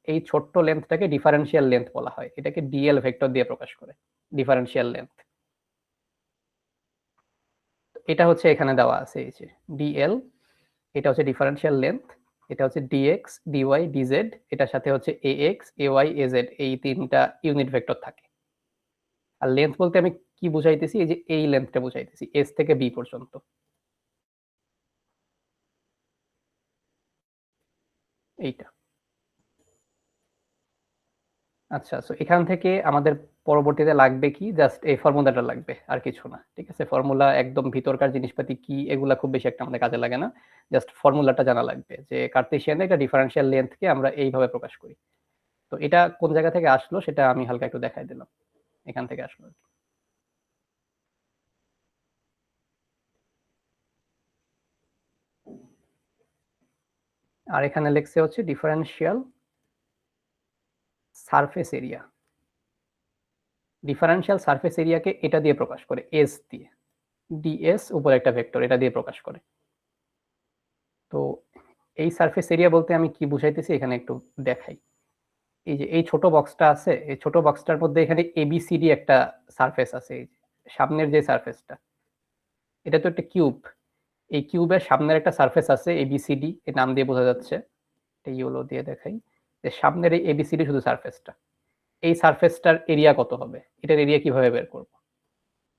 এই ছোট্ট লেন্থটাকে ডিফারেন্সিয়াল লেন্থ বলা হয়, এটাকে ডিএল ভেক্টর দিয়ে প্রকাশ করে, ডিফারেন্সিয়াল লেন্থ। এটা হচ্ছে এখানে দেওয়া আছে, এই যে ডিএল, এটা হচ্ছে ডিফারেন্সিয়াল লেন্থ, এটা হচ্ছে ডিএক্স ডিওয়াই ডিজেড, এটার সাথে হচ্ছে এএক্স এওয়াই এজেড, এই তিনটা ইউনিট ভেক্টর থাকে। আর লেন্থ বলতে আমি কি বুঝাইতেছি, এই যে এই লেন্থটা বুঝাইতেছি, এস থেকে বি পর্যন্ত, এইটা। আচ্ছা, সো এখান থেকে আমাদের পরবর্তীতে লাগবে কি, জাস্ট এই ফর্মুলাটা লাগবে, আর কিছু না, ঠিক আছে? ফর্মুলা একদম ভিতরকার জিনিসপাতি কি এগুলা খুব বেশি একটা আমাদের কাজে লাগে না, জাস্ট ফর্মুলাটা জানা লাগবে যে কার্তেশিয়ানে একটা ডিফারেন্সিয়াল লেন্থকে আমরা এইভাবে প্রকাশ করি। তো এটা কোন জায়গা থেকে আসলো সেটা আমি হালকা একটু দেখাই দিলাম, এখান থেকে আসলো। আর এখানে লেখছে হচ্ছে differential surface area, differential surface এরিয়াকে এটা দিয়ে প্রকাশ করে, এস দিয়ে, ডিএস উপরে একটা ভেক্টর, এটা দিয়ে প্রকাশ করে। তো এই সারফেস এরিয়া বলতে আমি কি বুঝাইতেছি এখানে একটু দেখাই। এই যে এই ছোট বক্সটা আছে, এই ছোট বক্সটার মধ্যে এখানে এবিসিডি একটা সারফেস আছে, এই যে সামনের যে সারফেসটা, এটা তো একটা কিউব, এই কিউবের সামনের একটা সারফেস আছে এবিসিডি, এর নাম দিয়ে বোঝা যাচ্ছে, এটা ইয়েলো দিয়ে দেখাই, যে সামনের এই এবিসিডি শুধু সারফেসটা, এই সারফেসটার এরিয়া কত হবে, এটার এরিয়া কিভাবে বের করব?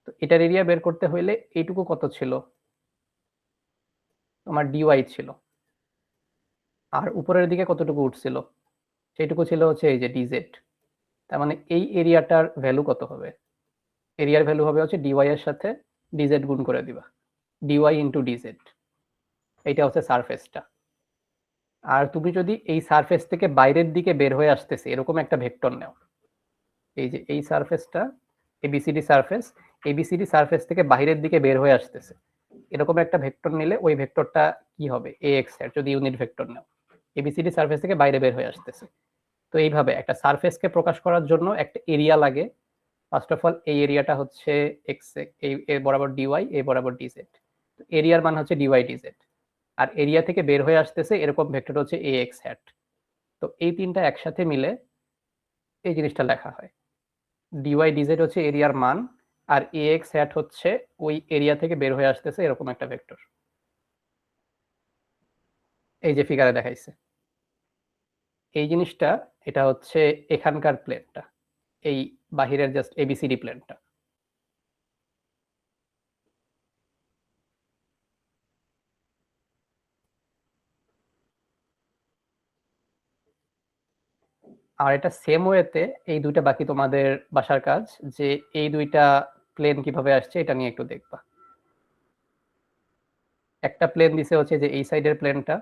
তো এটার এরিয়া বের করতে হইলে এইটুকু কত ছিল, তোমার ডিওয়াই ছিল, আর উপরের দিকে কতটুকু উঠছিল, সেইটুকু ছিল হচ্ছে এই যে ডিজেড। তার মানে এই এরিয়াটার ভ্যালু কত হবে, এরিয়ার ভ্যালু হবে হচ্ছে ডিওয়াই এর সাথে ডিজেড গুণ করে দিবা, ডিওয়াই ইন্টু ডিজেড, এইটা হচ্ছে সারফেসটা। আর তুমি যদি এই সারফেস থেকে বাইরের দিকে বের হয়ে আসতেছে এরকম একটা ভেক্টর নাও, এই যে এই সারফেসটা এবিসিডি সারফেস, এবিসিডি সারফেস থেকে বাইরের দিকে বের হয়ে আসতেছে এরকম একটা ভেক্টর নিলে ওই ভেক্টরটা কি হবে, এ এক্স হ্যাট, যদি ইউনিট ভেক্টর নাও, এবিসিডি সারফেস থেকে বাইরে বের হয়ে আসতেছে। তো এইভাবে একটা সারফেসকে প্রকাশ করার জন্য একটা এরিয়া লাগে। ফার্স্ট অফ অল এই এরিয়াটা হচ্ছে এক্স, এই বরাবর ডিওয়াই, এই বরাবর ডিজেড, এরিয়ার মান হচ্ছে ডিওয়াই ডিজেড, আর এরিয়া থেকে বের হয়ে আসতেছে এরকম ভেক্টর হচ্ছে এ এক্স হ্যাট। তো এই তিনটা একসাথে মিলে এই জিনিসটা লেখা হয়, ডিওয়াই ডিজেড হচ্ছে এরিয়ার মান, আর এ এক্স হ্যাট হচ্ছে ওই এরিয়া থেকে বের হয়ে আসতেছে এরকম একটা ভেক্টর, এই যে ফিগারে দেখাইছে এই জিনিসটা, এটা হচ্ছে এখানকার প্লেনটা, এই বাহিরের জাস্ট এবিসিডি প্লেনটা। আর এটা সেম ওয়েতে এই দুইটা বাকি তোমাদের বাসার কাজ, যে এই দুইটা প্লেন কিভাবে আসছে এটা নিয়ে একটু দেখবা। একটা প্লেন দিছে হচ্ছে যে এই সাইডের প্লেনটা,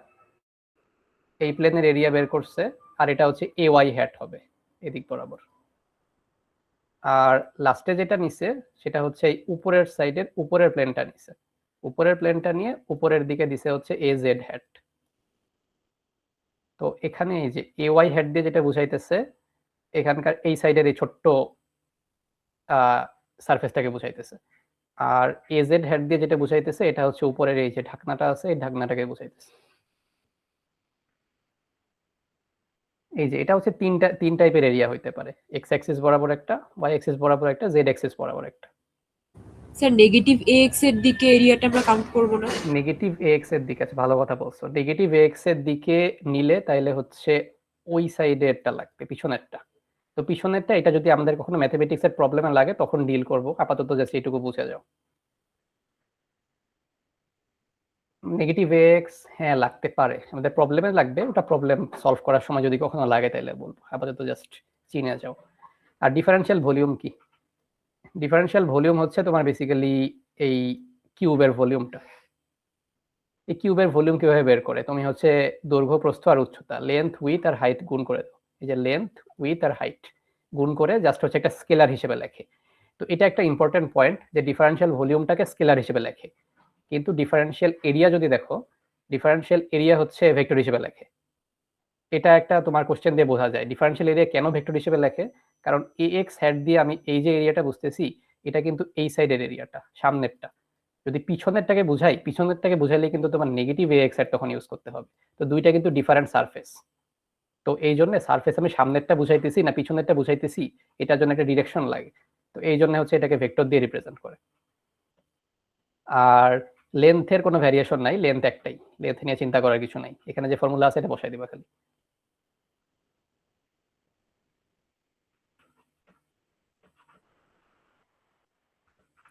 এই প্লেনের এরিয়া বের করছে, আর এটা হচ্ছে এ ওয়াই হ্যাট হবে এদিক বরাবর। আর লাস্টে যেটা নিছে সেটা হচ্ছে এই উপরের সাইডের উপরের প্লেনটা নিছে, উপরের প্লেনটা নিয়ে উপরের দিকে দিছে হচ্ছে এ জেড হ্যাট। তো এখানে এই যে এ ওয়াই হ্যাট দিয়ে যেটা বুঝাইতেছে এখানকার এই সাইডের এই ছোট্ট সারফেসটাকে বুঝাইতেছে, আর এ জেড হ্যাট দিয়ে যেটা বুঝাইতেছে এটা হচ্ছে উপরের এই যে ঢাকনাটা আছে এই ঢাকনাটাকে বুঝাইতেছে। এই যে এটা হচ্ছে তিন টাইপের এরিয়া হইতে পারে, এক্স অ্যাক্সিস বরাবর একটা, ওয়াই অ্যাক্সিস বরাবর একটা, জেড অ্যাক্সিস বরাবর একটা। স্যার নেগেটিভ এ এক্স এর দিকে এরিয়াটা আমরা কাউন্ট করব না? নেগেটিভ এ এক্স এর দিকে, আছে ভালো কথা বলছো, নেগেটিভ এ এক্স এর দিকে নিলে তাইলে হচ্ছে ওই সাইডেরটা লাগবে, পিছনেরটা। তো পিছনেরটা এটা যদি আমাদের কখনো ম্যাথমেটিক্স এর প্রবলেমে লাগে তখন ডিল করব, আপাতত জাস্ট এইটুকু বুঝে যাও। নেগেটিভ এক্স হ্যাঁ লাগতে পারে, আমাদের প্রবলেমে লাগবে, ওটা প্রবলেম সলভ করার সময় যদি কখনো লাগে তাইলে বলবো, আপাতত জাস্ট চিনে যাও। আর ডিফারেনশিয়াল ভলিউম কি, ডিফারেনশিয়াল ভলিউম হচ্ছে তোমার বেসিক্যালি এই কিউবের ভলিউমটা। এই কিউবের ভলিউম কিভাবে বের করে, তুমি হচ্ছে দৈর্ঘ্য প্রস্থ আর উচ্চতা, লেন্থ উইথ আর হাইট গুণ করে দাও, এই যে লেন্থ উইথ আর হাইট গুণ করে জাস্ট হচ্ছে একটা স্কেলার হিসেবে লেখে। তো এটা একটা ইম্পর্টেন্ট পয়েন্ট যে ডিফারেনশিয়াল ভলিউমটাকে স্কেলার হিসেবে লেখে, কিন্তু ডিফারেনশিয়াল এরিয়া যদি দেখো, ডিফারেনশিয়াল এরিয়া হচ্ছে ভেক্টর হিসেবে লেখে। এটা একটা তোমার কোশ্চেন দিয়ে বোঝা যায় ডিফারেনশিয়াল এরিয়া কেন ভেক্টর হিসেবে লেখে, কারণ এ এক্স হ্যাট দিয়ে আমি এই যে এরিয়াটা বুঝতেছি এটা কিন্তু এই সাইডের এরিয়াটা, সামনেরটা। যদি পিছনেরটাকে বুঝাই, পিছনেরটাকে বুঝাইলে কিন্তু তোমার নেগেটিভ এ এক্স হ্যাট তখন ইউজ করতে হবে। তো দুইটা কিন্তু ডিফারেন্ট সারফেস, তো এই জন্য সারফেস আমি সামনেরটা বুঝাইতেছি না পিছনেরটা বুঝাইতেছি এটার জন্য একটা ডিরেকশন লাগে। তো এই জন্য হচ্ছে এটাকে ভেক্টর দিয়ে রিপ্রেজেন্ট করে। আর লেন্থের কোনো ভ্যারিয়েশন নাই, লেন্থ একটাই, লেন্থ নিয়ে চিন্তা করার কিছু নাই, এখানে যে ফর্মুলা আছে এটা বসাই দিবা খালি।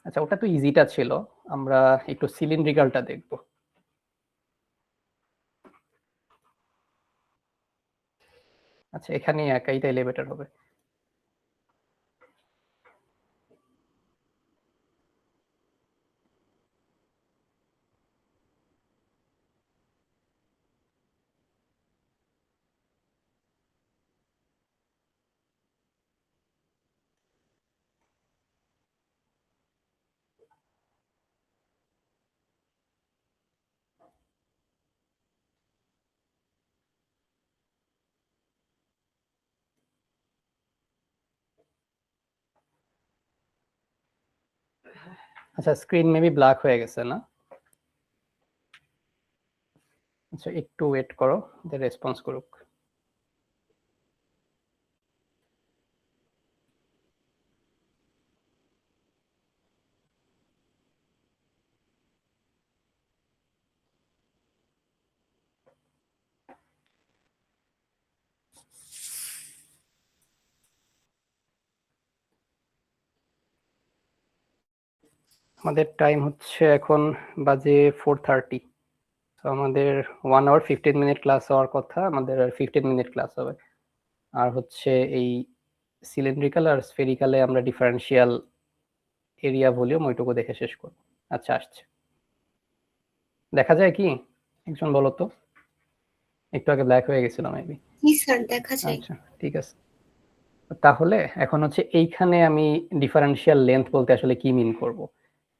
আচ্ছা ওটা তো ইজিটা ছিল, আমরা একটু সিলিন্ড্রিক্যালটা দেখব। আচ্ছা এখানে একাই তাইলে বেটার হবে। আচ্ছা, স্ক্রিন মেবি ব্ল্যাক হয়ে গেছে না? আচ্ছা, একটু ওয়েট করো, রেসপন্স করুক। আমাদের টাইম হচ্ছে এখন বাজে 4:30। তো আমাদের 1 আওয়ার 15 মিনিট ক্লাস হওয়ার কথা, আমাদের আর 15 মিনিট ক্লাস হবে। আর হচ্ছে এই সিলিন্ড্রিক্যাল আর স্ফেরিক্যালে আমরা ডিফারেন্সিয়াল এরিয়া ভলিউম ওইটুকু দেখে শেষ করব। আচ্ছা, আসছে, দেখা যায় কি? একজন বলো তো, একটু আগে ব্ল্যাক হয়ে গেছিল মেবি। জি স্যার, দেখা যায়। আচ্ছা, ঠিক আছে। তাহলে এখন হচ্ছে এইখানে আমি ডিফারেন্সিয়াল লেন্থ বলতে আসলে কি মিন করব।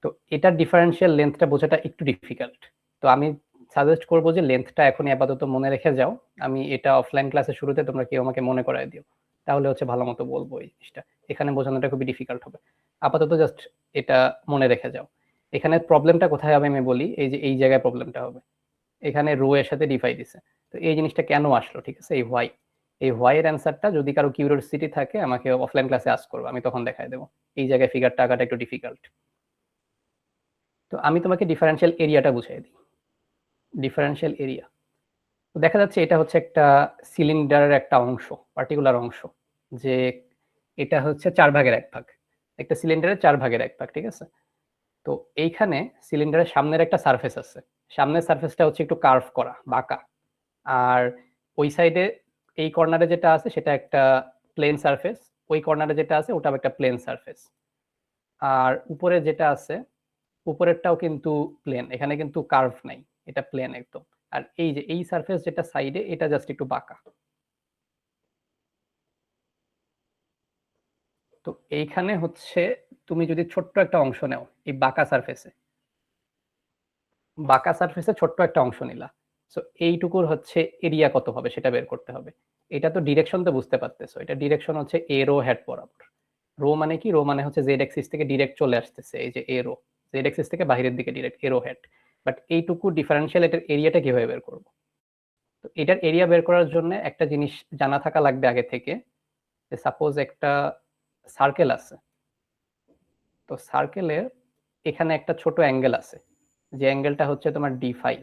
তো এটার ডিফারেন্সিয়াল লেন্থটা বোঝাটা একটু ডিফিকাল্ট। তো আমি সাজেস্ট করব যে লেন্থটা এখনই আপাতত মনে রেখে যাও। আমি এটা অফলাইন ক্লাসের শুরুতে তোমরা কেউ আমাকে মনে করায় দিও, তাহলে হচ্ছে ভালো মতো বলবো এই জিনিসটা। এখানে বোঝানোটা খুবই ডিফিকাল্ট হবে। আপাতত জাস্ট এটা মনে রেখে যাও। এখানে প্রবলেমটা কোথায় হবে আমি বলি, এই যে এই জায়গায় প্রবলেমটা হবে। এখানে রো এর সাথে ডিফাই দিছে। তো এই জিনিসটা কেন আসলো, ঠিক আছে? এই হোয়াই এর অ্যান্সারটা যদি কারো কিউরিওসিটি থাকে আমাকে অফলাইন ক্লাসে আস্ক করবে, আমি তখন দেখাই দেবো। এই জায়গায় ফিগারটা আঁকাটা একটু ডিফিকাল্ট। তো আমি তোমাকে ডিফারেন্সিয়াল এরিয়াটা বুঝিয়ে দিই। ডিফারেন্সিয়াল এরিয়া, তো দেখা যাচ্ছে এটা হচ্ছে একটা সিলিন্ডারের একটা অংশ, পার্টিকুলার অংশ, যে এটা হচ্ছে 4 ভাগের 1 ভাগ। একটা সিলিন্ডারের 4 ভাগের 1 ভাগ, ঠিক আছে? তো এইখানে সিলিন্ডারের সামনের একটা সারফেস আছে। সামনের সারফেসটা হচ্ছে একটু কার্ভ করা, বাঁকা। আর ওই সাইডে এই কর্নারে যেটা আছে সেটা একটা প্লেন সারফেস, ওই কর্নারে যেটা আছে ওটাও একটা প্লেন সারফেস। আর উপরে যেটা আছে উপরেরটাও কিন্তু প্লেন, এখানে কিন্তু কার্ভ নাই, এটা প্লেন একদম। আর এই যে এই সারফেস যেটা সাইডে, এটা জাস্ট একটু বাঁকা। তো এইখানে হচ্ছে তুমি যদি ছোট্ট একটা অংশ নাও এই বাঁকা সারফেসে, ছোট্ট একটা অংশ নিলা, সো এইটুকুর হচ্ছে এরিয়া কত হবে সেটা বের করতে হবে। এটা তো ডিরেকশন তো বুঝতে পারতেছো, এটা ডিরেকশন হচ্ছে এরো হেড বরাবর। রো মানে কি? রো মানে হচ্ছে জেড অ্যাক্সিস থেকে ডিরেক্ট চলে আসতেছে, এই যে এরো, জেড অ্যাক্সিস থেকে বাইরের দিকে ডিরেক্ট এরো হেড। বাট এইটুকু ডিফারেন্সিয়াল, এটার এরিয়াটা কিভাবে বের করব? তো এটার এরিয়া বের করার জন্য একটা জিনিস জানা থাকা লাগবে আগে থেকে, যে সাপোজ একটা সার্কেল আছে। তো সার্কেলের এখানে একটা ছোট অ্যাঙ্গেল আছে, যে অ্যাঙ্গেলটা হচ্ছে তোমার ডি ফাই,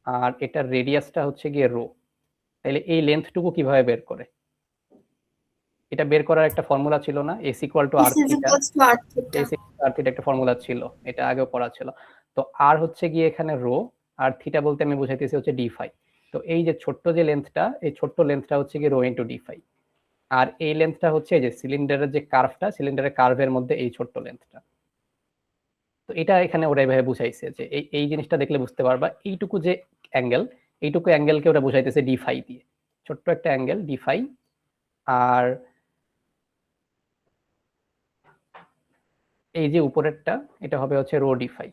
আর এটার রেডিয়াসটা হচ্ছে গিয়ে রো। তাহলে এই লেন্থটুকু কিভাবে বের করে? এটা বের করার একটা ফর্মুলা ছিল না, S equal to R theta. S R theta একটা ফর্মুলা ছিল, এটা আগেও পড়া ছিল। তো আর হচ্ছে গিয়ে এখানে রো, আর থিটা বলতে আমি বুঝাইতেছি হচ্ছে ডি ফাই। তো এই যে ছোট্ট যে লেন্থটা, এই ছোট্ট লেন্থটা হচ্ছে গিয়ে রো ইন্টু ডি ফাই। আর এই লেন্থটা হচ্ছে এই যে সিলিন্ডারের যে কার্ভটা, সিলিন্ডারের কার্ভের মধ্যে এই ছোট্ট লেন্থটা। তো এটা এখানে ওরা এভাবে বুঝাইছে যে এই জিনিসটা দেখলে বুঝতে পারবা, এইটুকু যে অ্যাঙ্গেল, এইটুকু অ্যাঙ্গেলকে ওরা বুঝাইতেছে ডি ফাই দিয়ে, ছোট্ট একটা অ্যাঙ্গেল ডি ফাই। আর এই যে উপরেরটা, এটা হবে হচ্ছে রো ডি ফাই।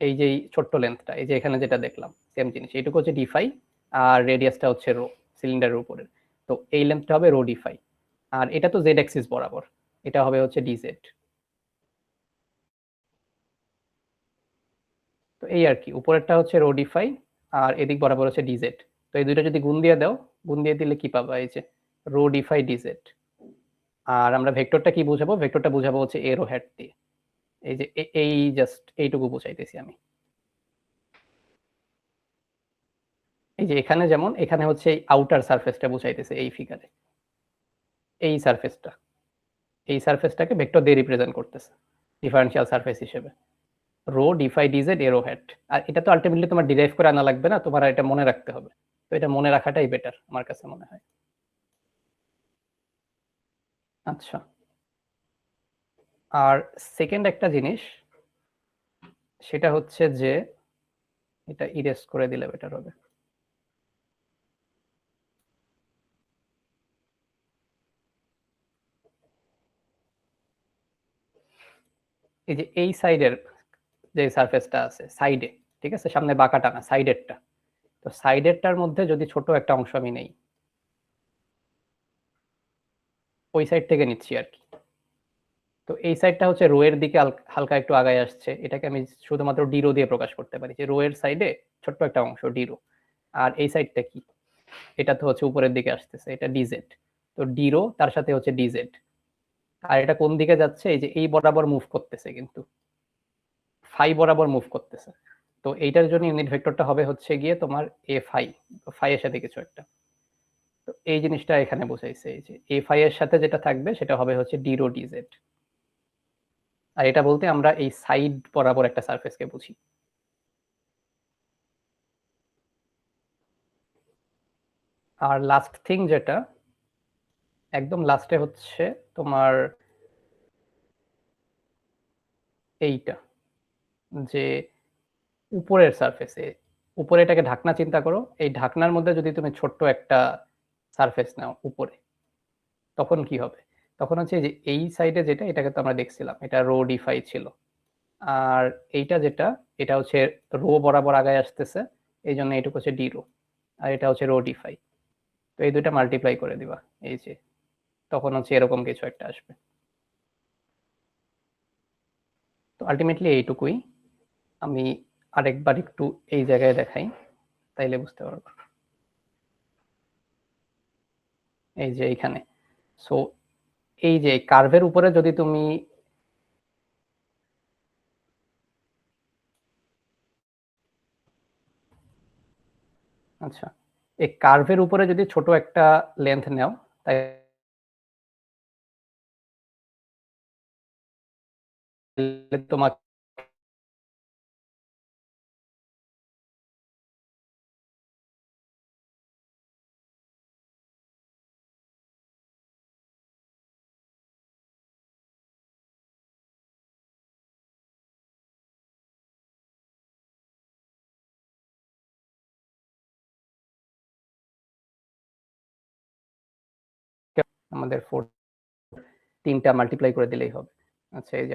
এই যে ছোট্ট লেন্থটা, এই যে এখানে যেটা দেখলাম সেম জিনিস, এইটুকু হচ্ছে ডি ফাই, আর রেডিয়াসটা হচ্ছে রো সিলিন্ডারের উপরের। তো এই লেন্থটা হবে রো ডি ফাই। আর এটা তো জেড অ্যাক্সিস বরাবর, এটা হবে হচ্ছে ডিজেড। তো এই আর কি, উপরেরটা হচ্ছে রো ডি ফাই, আর এদিক বরাবর হচ্ছে ডিজেড। তো এই দুইটা যদি গুণ দিয়ে দাও, গুণ দিয়ে দিলে কি পাবা? এই যে রো ডি ফাই ডিজেড। আর আমরা ভেক্টরটা কি বুঝাবো? ভেক্টরটা বুঝাবো হচ্ছে এরো হেড দিয়ে। এই যে এই জাস্ট এইটুকু বুঝাইতেছি আমি। এই যে এখানে যেমন, এখানে হচ্ছে এই আউটার সারফেসটা বুঝাইতেছে এই ফিগারে, এই সারফেসটা, এই সারফেসটাকে ভেক্টর দিয়ে রিপ্রেজেন্ট করতেছে ডিফারেন্সিয়াল সারফেস হিসেবে, রো ডিফাই ডিজেড এরো হেড। আর এটা তো আলটিমেটলি তোমার ডিরাইভ করে আনা লাগবে না, তোমার এটা মনে রাখতে হবে। তো এটা মনে রাখাটাই বেটার আমার কাছে মনে হয়। আচ্ছা, আর সেকেন্ড একটা জিনিস, সেটা হচ্ছে যে এটা ইরেজ করে দিলে বেটার হবে। এই যে এই সাইডের যে সারফেসটা আছে সাইডে, ঠিক আছে, সামনে বাঁকাটা না, সাইডেরটা। তো সাইডেরটার মধ্যে যদি ছোট একটা অংশ আমি নেই, ওই সাইড থেকে নিচ্ছি আর কি, তো এই সাইডটা হচ্ছে রো এর দিকে হালকা একটু আগায় আসছে, এটাকে আমি শুধুমাত্র ডি রো দিয়ে প্রকাশ করতে পারি, যে রো এর সাইডে ছোট্ট একটা অংশ ডি রো। আর এই সাইডটা কি, এটা তো হচ্ছে উপরের দিকে আসতেছে, এটা ডিজেড। তো ডি রো তার সাথে হচ্ছে ডিজেড। আর এটা কোন দিকে যাচ্ছে, এই যে এই বরাবর মুভ করতেছে, কিন্তু ফাই বরাবর মুভ করতেছে। তো এইটার জন্য ইউনিট ভেক্টরটা হবে হচ্ছে গিয়ে তোমার এ ফাই, ফাই এর সাথে কিছু একটা। তো এই জিনিসটা এখানে বোঝাইছে, এই যে এ ফাই এর সাথে যেটা থাকবে সেটা হবে হচ্ছে ডি রো ডিজেড। আর এটা বলতে আমরা এই সাইড বরাবর একটা সারফেসকে বুঝি। আর লাস্ট থিং যেটা একদম লাস্টে হচ্ছে তোমার এইটা, যে উপরের সারফেসে, উপরে এটাকে ঢাকনা চিন্তা করো, এই ঢাকনার মধ্যে যদি তুমি ছোট্ট একটা সারফেস নাও উপরে, তখন কি হবে? তখন হচ্ছে যে এই সাইডে যেটা, এটাকে তো আমরা দেখছিলাম, এটা রো ডিফাই ছিল। আর এইটা যেটা, এটা হচ্ছে রো বরাবর আগায় আসতেছে, এই জন্য এটুকু হচ্ছে ডি রো, আর এটা হচ্ছে রো ডিফাই। তো এই দুইটা মাল্টিপ্লাই করে দিবা, এই যে তখন হচ্ছে এরকম কিছু একটা আসবে। তো আলটিমেটলি এইটুকুই। আমি আরেকবার একটু এই জায়গায় দেখাই, তাইলে বুঝতে পারবো। এই যে এইখানে, সো এই যে কার্ভের উপরে যদি তুমি আচ্ছা, এই কার্ভের উপরে যদি ছোট একটা লেন্থ নাও, তাহলে তোমাকে আমাদের 4 তিনটা মাল্টিপ্লাই করে দিলেই হবে। আচ্ছা, এই যে